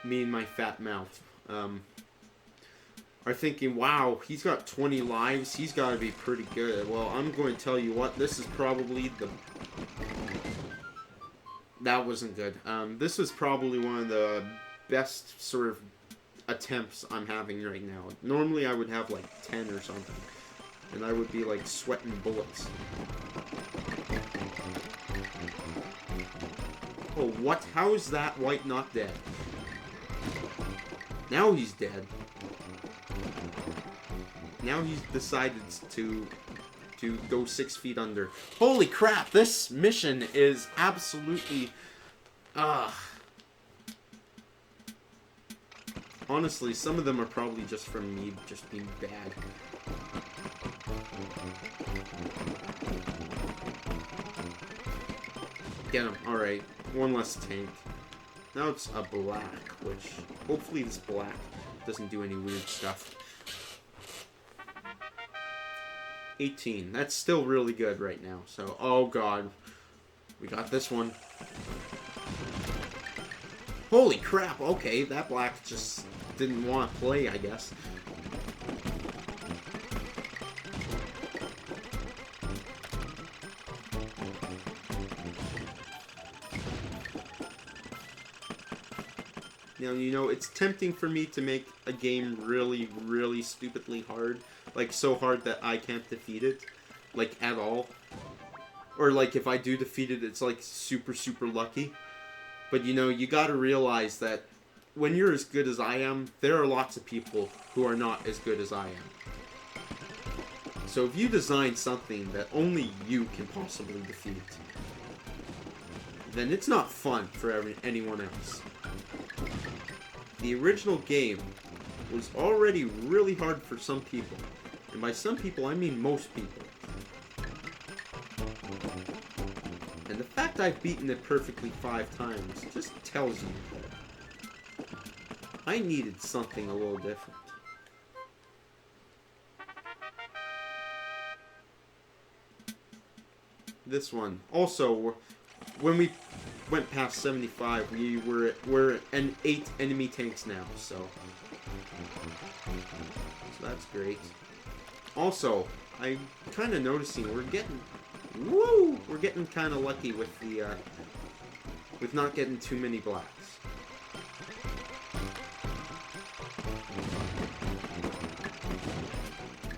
Me and my fat mouth. Are thinking, wow, he's got 20 lives, he's got to be pretty good. Well, I'm going to tell you what, this is probably the... That wasn't good. This is probably one of the best sort of attempts I'm having right now. Normally I would have like 10 or something. And I would be like sweating bullets. Oh, what? How is that white not dead? Now he's dead. Now he's decided to go 6 feet under. Holy crap, this mission is absolutely... Honestly, some of them are probably just from me just being bad. Get him. Alright. One less tank. Now it's a black, which... Hopefully this black doesn't do any weird stuff. 18. That's still really good right now. So, oh god. We got this one. Holy crap. Okay, that black just didn't want to play, I guess. Now, you know, it's tempting for me to make a game really, really stupidly hard. Like, so hard that I can't defeat it. Like, at all. Or, like, if I do defeat it, it's, like, super, super lucky. But, you know, you gotta realize that when you're as good as I am, there are lots of people who are not as good as I am. So if you design something that only you can possibly defeat, then it's not fun for anyone else. The original game was already really hard for some people. And by some people, I mean most people. And the fact I've beaten it perfectly 5 times just tells you that I needed something a little different. This one. Also, when we went past 75, we're in 8 enemy tanks now, so that's great. Also, I'm kind of noticing we're getting kind of lucky with the with not getting too many blacks.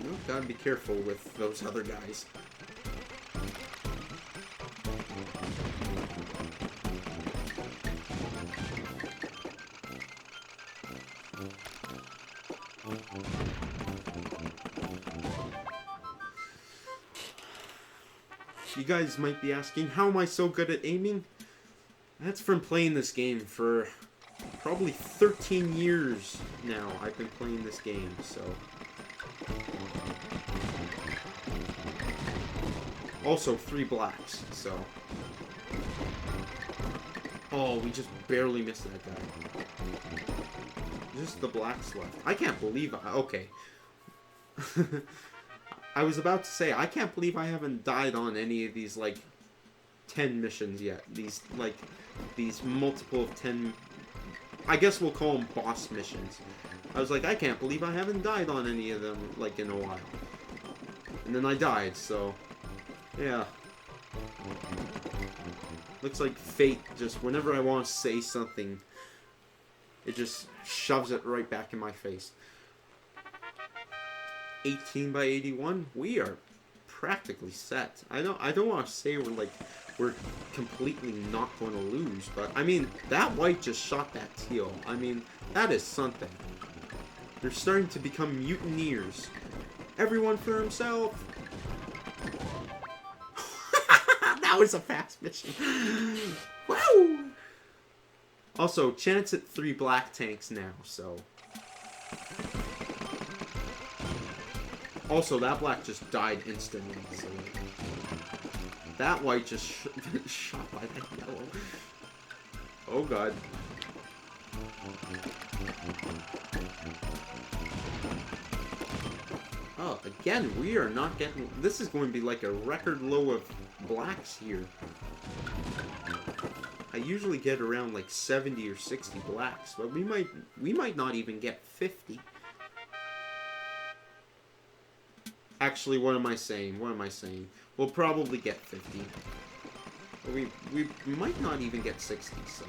You gotta be careful with those other guys. You guys might be asking, how am I so good at aiming? That's from playing this game for probably 13 years now. I've been playing this game, so... Also, 3 blacks, so... Oh, we just barely missed that guy. Just the blacks left. I can't believe okay. I was about to say, I can't believe I haven't died on any of these, like, 10 missions yet. These, like, these multiple of 10... I guess we'll call them boss missions. I was like, I can't believe I haven't died on any of them, like, in a while. And then I died, so... Yeah. Looks like fate just, whenever I want to say something, it just shoves it right back in my face. 18 by 81, we are practically set. I don't want to say we're completely not going to lose, but I mean, that white just shot that teal. I mean, that is something. They're starting to become mutineers. Everyone for himself. That was a fast mission. Wow! Also, chance at 3 black tanks now, so... Also, that black just died instantly, so... That white just shot by that yellow. Oh god. Oh, again, we are not getting... This is going to be like a record low of blacks here. I usually get around like 70 or 60 blacks, but we might not even get 50. Actually, what am I saying? What am I saying? We'll probably get 50. We might not even get 60, so...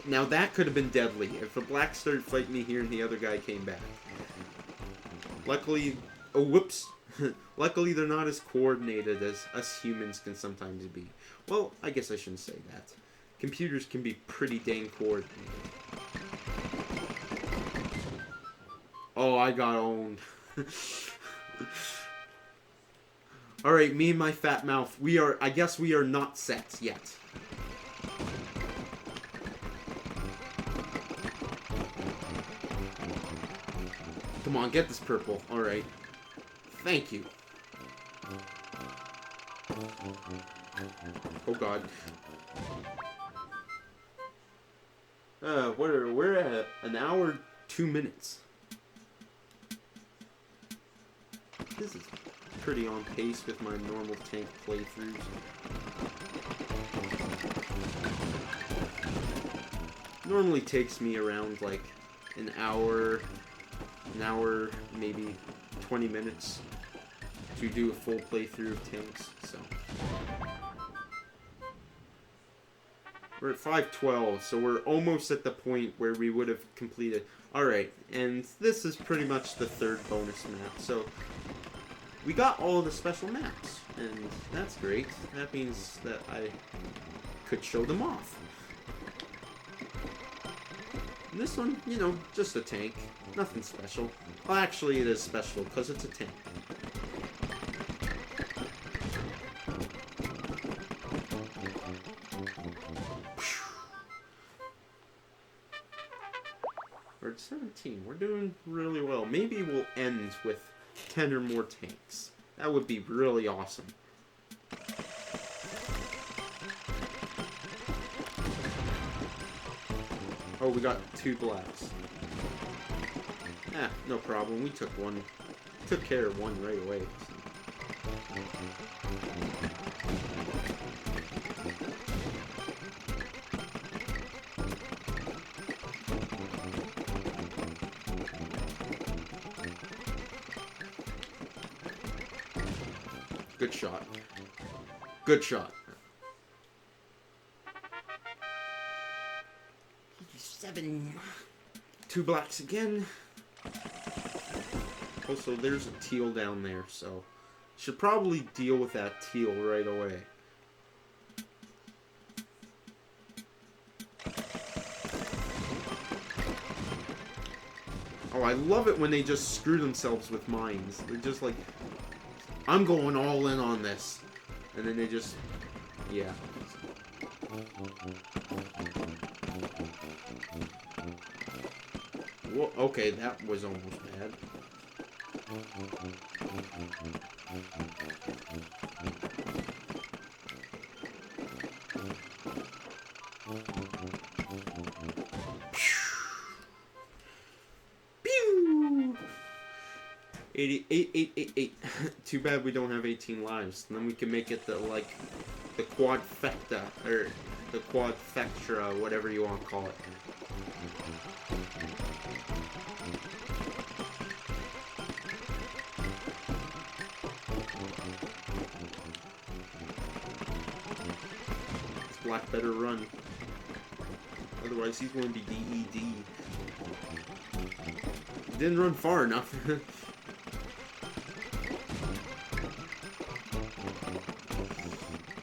Now that could have been deadly if the black started fighting me here and the other guy came back. Luckily... Oh, whoops! Luckily they're not as coordinated as us humans can sometimes be. Well, I guess I shouldn't say that. Computers can be pretty dang coordinated. Oh, I got owned. Alright, me and my fat mouth. I guess we are not set yet. Come on, get this purple. Alright. Thank you. Oh god. We're at an hour, 2 minutes. This is pretty on pace with my normal tank playthroughs. Normally takes me around like an hour, maybe 20 minutes to do a full playthrough of tanks, so. We're at 5:12, so we're almost at the point where we would have completed. Alright, and this is pretty much the 3rd bonus map, so we got all of the special maps, and that's great. That means that I could show them off. And this one, you know, just a tank. Nothing special. Well, actually it is special, because it's a tank. We're at 17. We're doing really well. Maybe we'll end with 10 or more tanks. That would be really awesome. Oh, we got 2 blacks. No problem. We took one. Took care of one right away. Good shot. Good shot. 7. 2 blacks again. Also, there's a teal down there, so should probably deal with that teal right away. Oh, I love it when they just screw themselves with mines. They're just like, I'm going all in on this. And then they just, yeah. Well, okay, that was almost bad. Pew! 88. Too bad we don't have 18 lives. And then we can make it the quadfecta, or the quadfectra, whatever you want to call it. This black better run. Otherwise he's going to be DED. Didn't run far enough.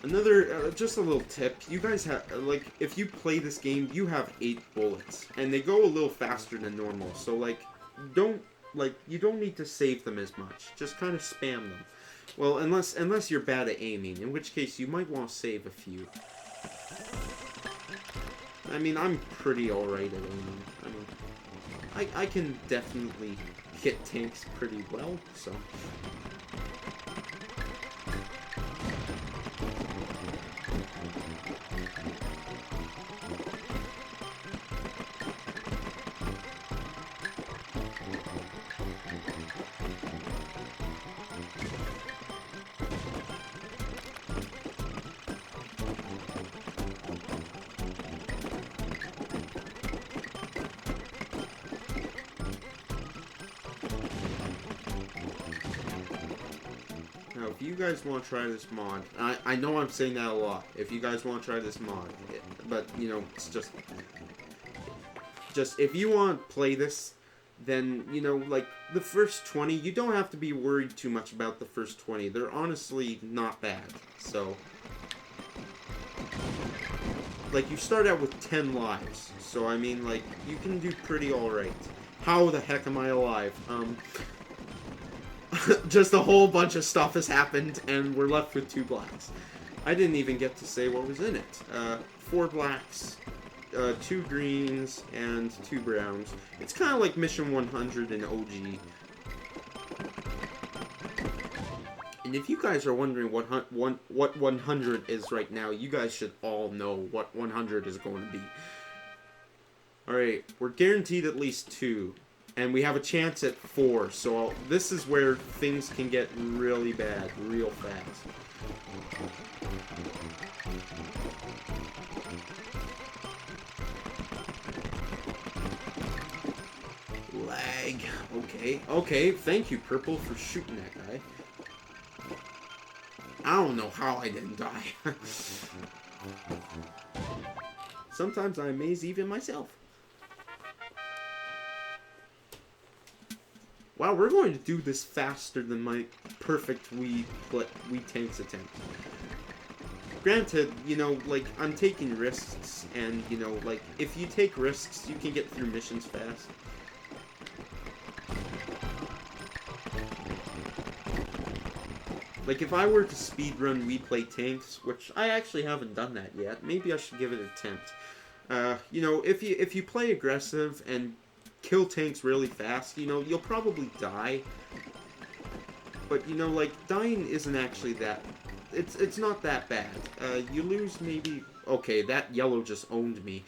Another, just a little tip, you guys have, like, if you play this game, you have 8 bullets, and they go a little faster than normal, so, like, don't like, you don't need to save them as much. Just kind of spam them. Well, unless you're bad at aiming, in which case you might want to save a few. I mean, I'm pretty alright at aiming. I mean, I can definitely hit tanks pretty well, so... Now, if you guys want to try this mod, I know I'm saying that a lot. If you guys want to try this mod, but, you know, it's just if you want to play this, then, you know, like, the first 20, you don't have to be worried too much about the first 20. They're honestly not bad, so... Like, you start out with 10 lives, so, I mean, like, you can do pretty alright. How the heck am I alive? Just a whole bunch of stuff has happened, and we're left with 2 blacks. I didn't even get to say what was in it. 4 blacks, 2 greens, and 2 browns. It's kind of like Mission 100 in OG. And if you guys are wondering what 100 is right now, you guys should all know what 100 is going to be. Alright, we're guaranteed at least 2. And we have a chance at 4, so this is where things can get really bad, real fast. Lag. Okay, thank you, Purple, for shooting that guy. I don't know how I didn't die. Sometimes I amaze even myself. Wow, we're going to do this faster than my perfect Wii Tanks attempt. Granted, you know, like, I'm taking risks, and, you know, like, if you take risks, you can get through missions fast. Like, if I were to speedrun Wii Play Tanks, which I actually haven't done that yet, maybe I should give it an attempt. You know, if you play aggressive and kill tanks really fast, you know, you'll probably die. But, you know, like, dying isn't actually that... It's not that bad. You lose maybe... Okay, that yellow just owned me.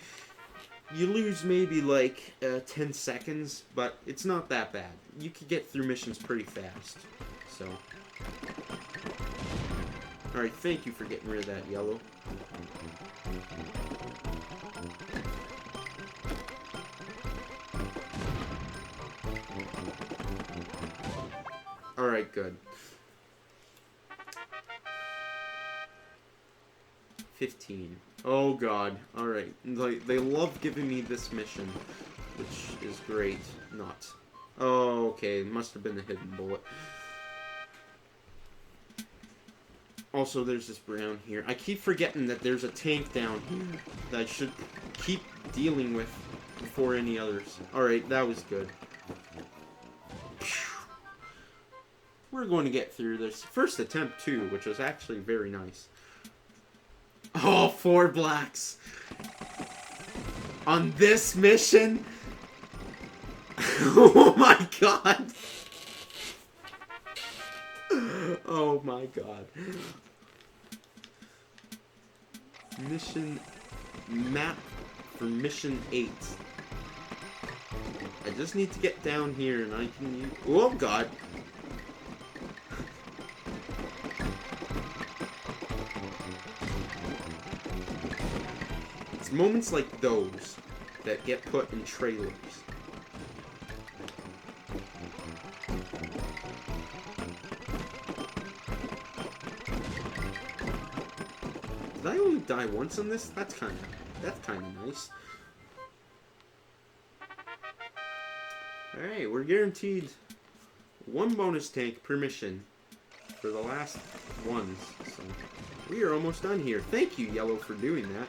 You lose maybe, like, 10 seconds, but it's not that bad. You can get through missions pretty fast. So... Alright, thank you for getting rid of that yellow. Alright, good. 15. Oh god. Alright. Like, they love giving me this mission, which is great. Not. Oh, okay. It must have been the hidden bullet. Also, there's this brown here. I keep forgetting that there's a tank down here that I should keep dealing with before any others. Alright, that was good. We're going to get through this. First attempt, too, which was actually very nice. Oh, 4 blacks. On this mission? Oh my god. Oh my god. Mission map for mission 8. I just need to get down here and I can use... Oh god. It's moments like those that get put in trailers. Did I only die once on this? That's kind of nice. Alright, we're guaranteed 1 bonus tank per mission for the last ones. So we are almost done here. Thank you, Yellow, for doing that.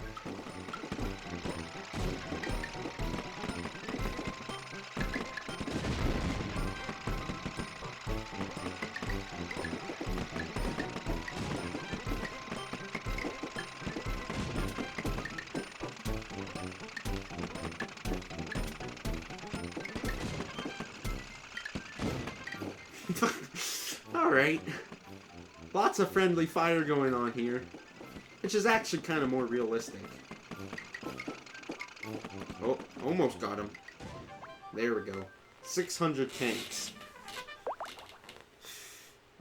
Alright. Lots of friendly fire going on here. Which is actually kind of more realistic. Oh, almost got him. There we go. 600 tanks.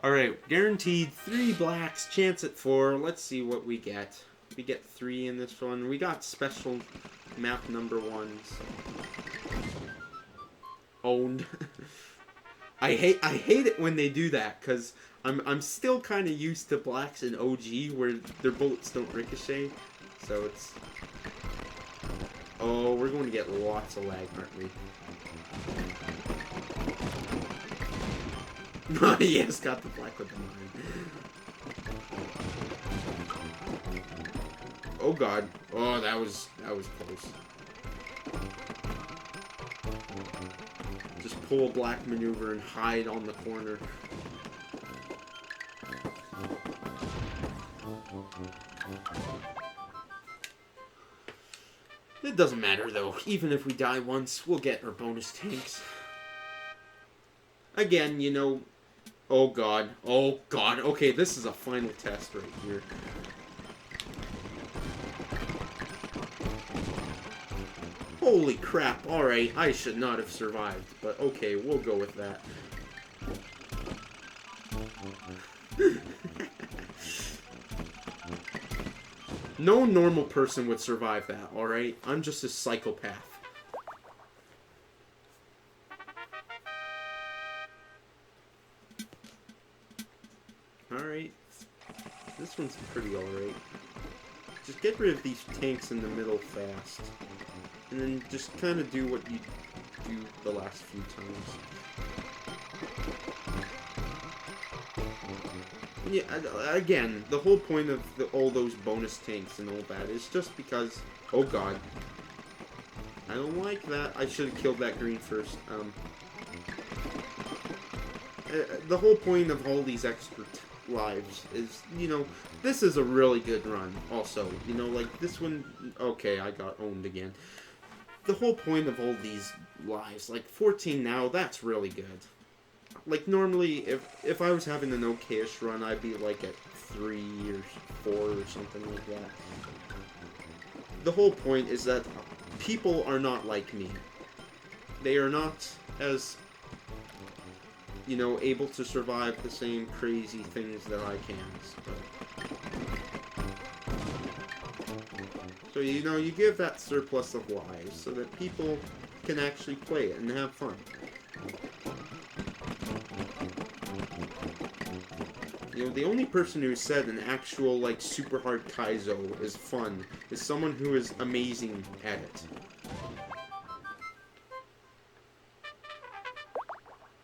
Alright, guaranteed 3 blacks, chance at 4. Let's see what we get. We get 3 in this one. We got special map number 1s. Owned. I hate it when they do that, because I'm still kind of used to blacks in OG where their bullets don't ricochet. So it's... Oh, we're going to get lots of lag, aren't we? Yes, got the black with the mine. Oh god. Oh, that was close. Just pull a black maneuver and hide on the corner. It doesn't matter though. Even if we die once, we'll get our bonus tanks. Again, you know... Oh god. Oh god. Okay, this is a final test right here. Holy crap. Alright, I should not have survived. But okay, we'll go with that. No normal person would survive that, alright? I'm just a psychopath. Alright. This one's pretty alright. Just get rid of these tanks in the middle fast. And then just kind of do what you do the last few times. Yeah, again, the whole point of all those bonus tanks and all that is just because... Oh god. I don't like that. I should have killed that green first. The whole point of all these extra lives is, you know, this is a really good run also. You know, like this one... Okay, I got owned again. The whole point of all these lives, like 14 now, that's really good. Like, normally, if I was having an okay-ish run, I'd be, like, at 3 or 4 or something like that. The whole point is that people are not like me. They are not as, you know, able to survive the same crazy things that I can. So, you know, you give that surplus of lives so that people can actually play it and have fun. You know, the only person who said an actual, like, super hard Kaizo is fun is someone who is amazing at it.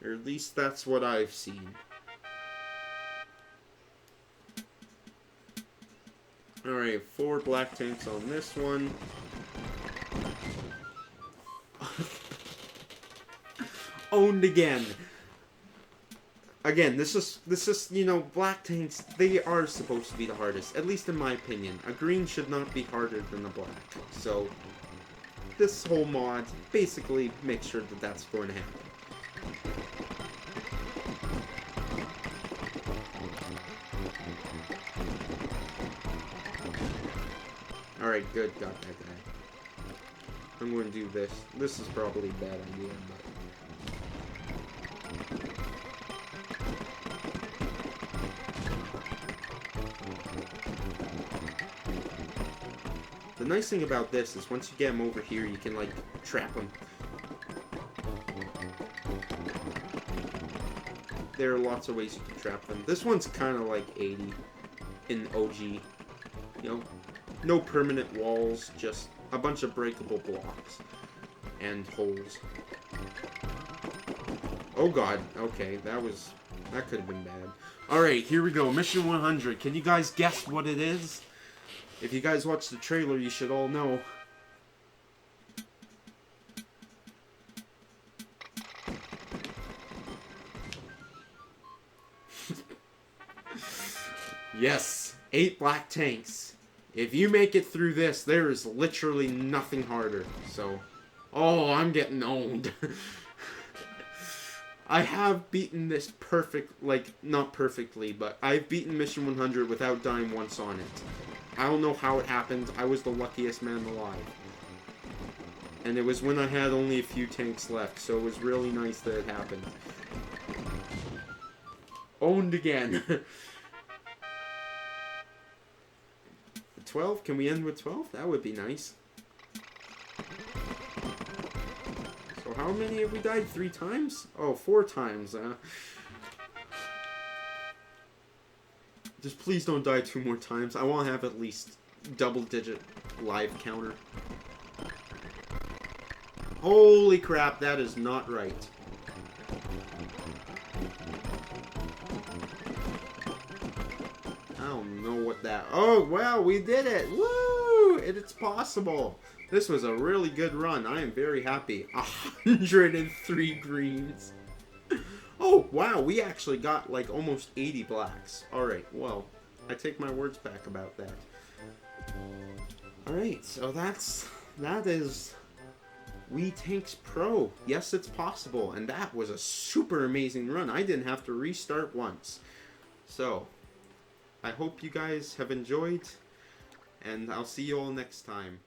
Or at least that's what I've seen. Alright, 4 black tanks on this one. Owned again. Again, this is, you know, black tanks, they are supposed to be the hardest, at least in my opinion. A green should not be harder than a black. So, this whole mod basically makes sure that that's going to happen. Alright, good, got that guy. I'm going to do this. This is probably a bad idea, but... The nice thing about this is once you get them over here, you can, like, trap them. There are lots of ways you can trap them. This one's kind of like 80 in OG. You know, no permanent walls, just a bunch of breakable blocks and holes. Oh god, okay, that could have been bad. Alright, here we go, Mission 100. Can you guys guess what it is? If you guys watched the trailer, you should all know. Yes, 8 black tanks. If you make it through this, there is literally nothing harder. So, oh, I'm getting owned. I have beaten this not perfectly, but I've beaten Mission 100 without dying once on it. I don't know how it happened. I was the luckiest man alive. And it was when I had only a few tanks left, so it was really nice that it happened. Owned again. 12? Can we end with 12? That would be nice. So how many have we died? 3 times? Oh, 4 times. Just please don't die 2 more times. I want to have at least double-digit live counter. Holy crap, that is not right. I don't know what that... Oh, well, we did it! Woo! It's possible. This was a really good run. I am very happy. 103 greens. Oh, wow, we actually got like almost 80 blacks. Alright, well, I take my words back about that. Alright, so that is Wii Tanks Pro. Yes, it's possible, and that was a super amazing run. I didn't have to restart once. So, I hope you guys have enjoyed, and I'll see you all next time.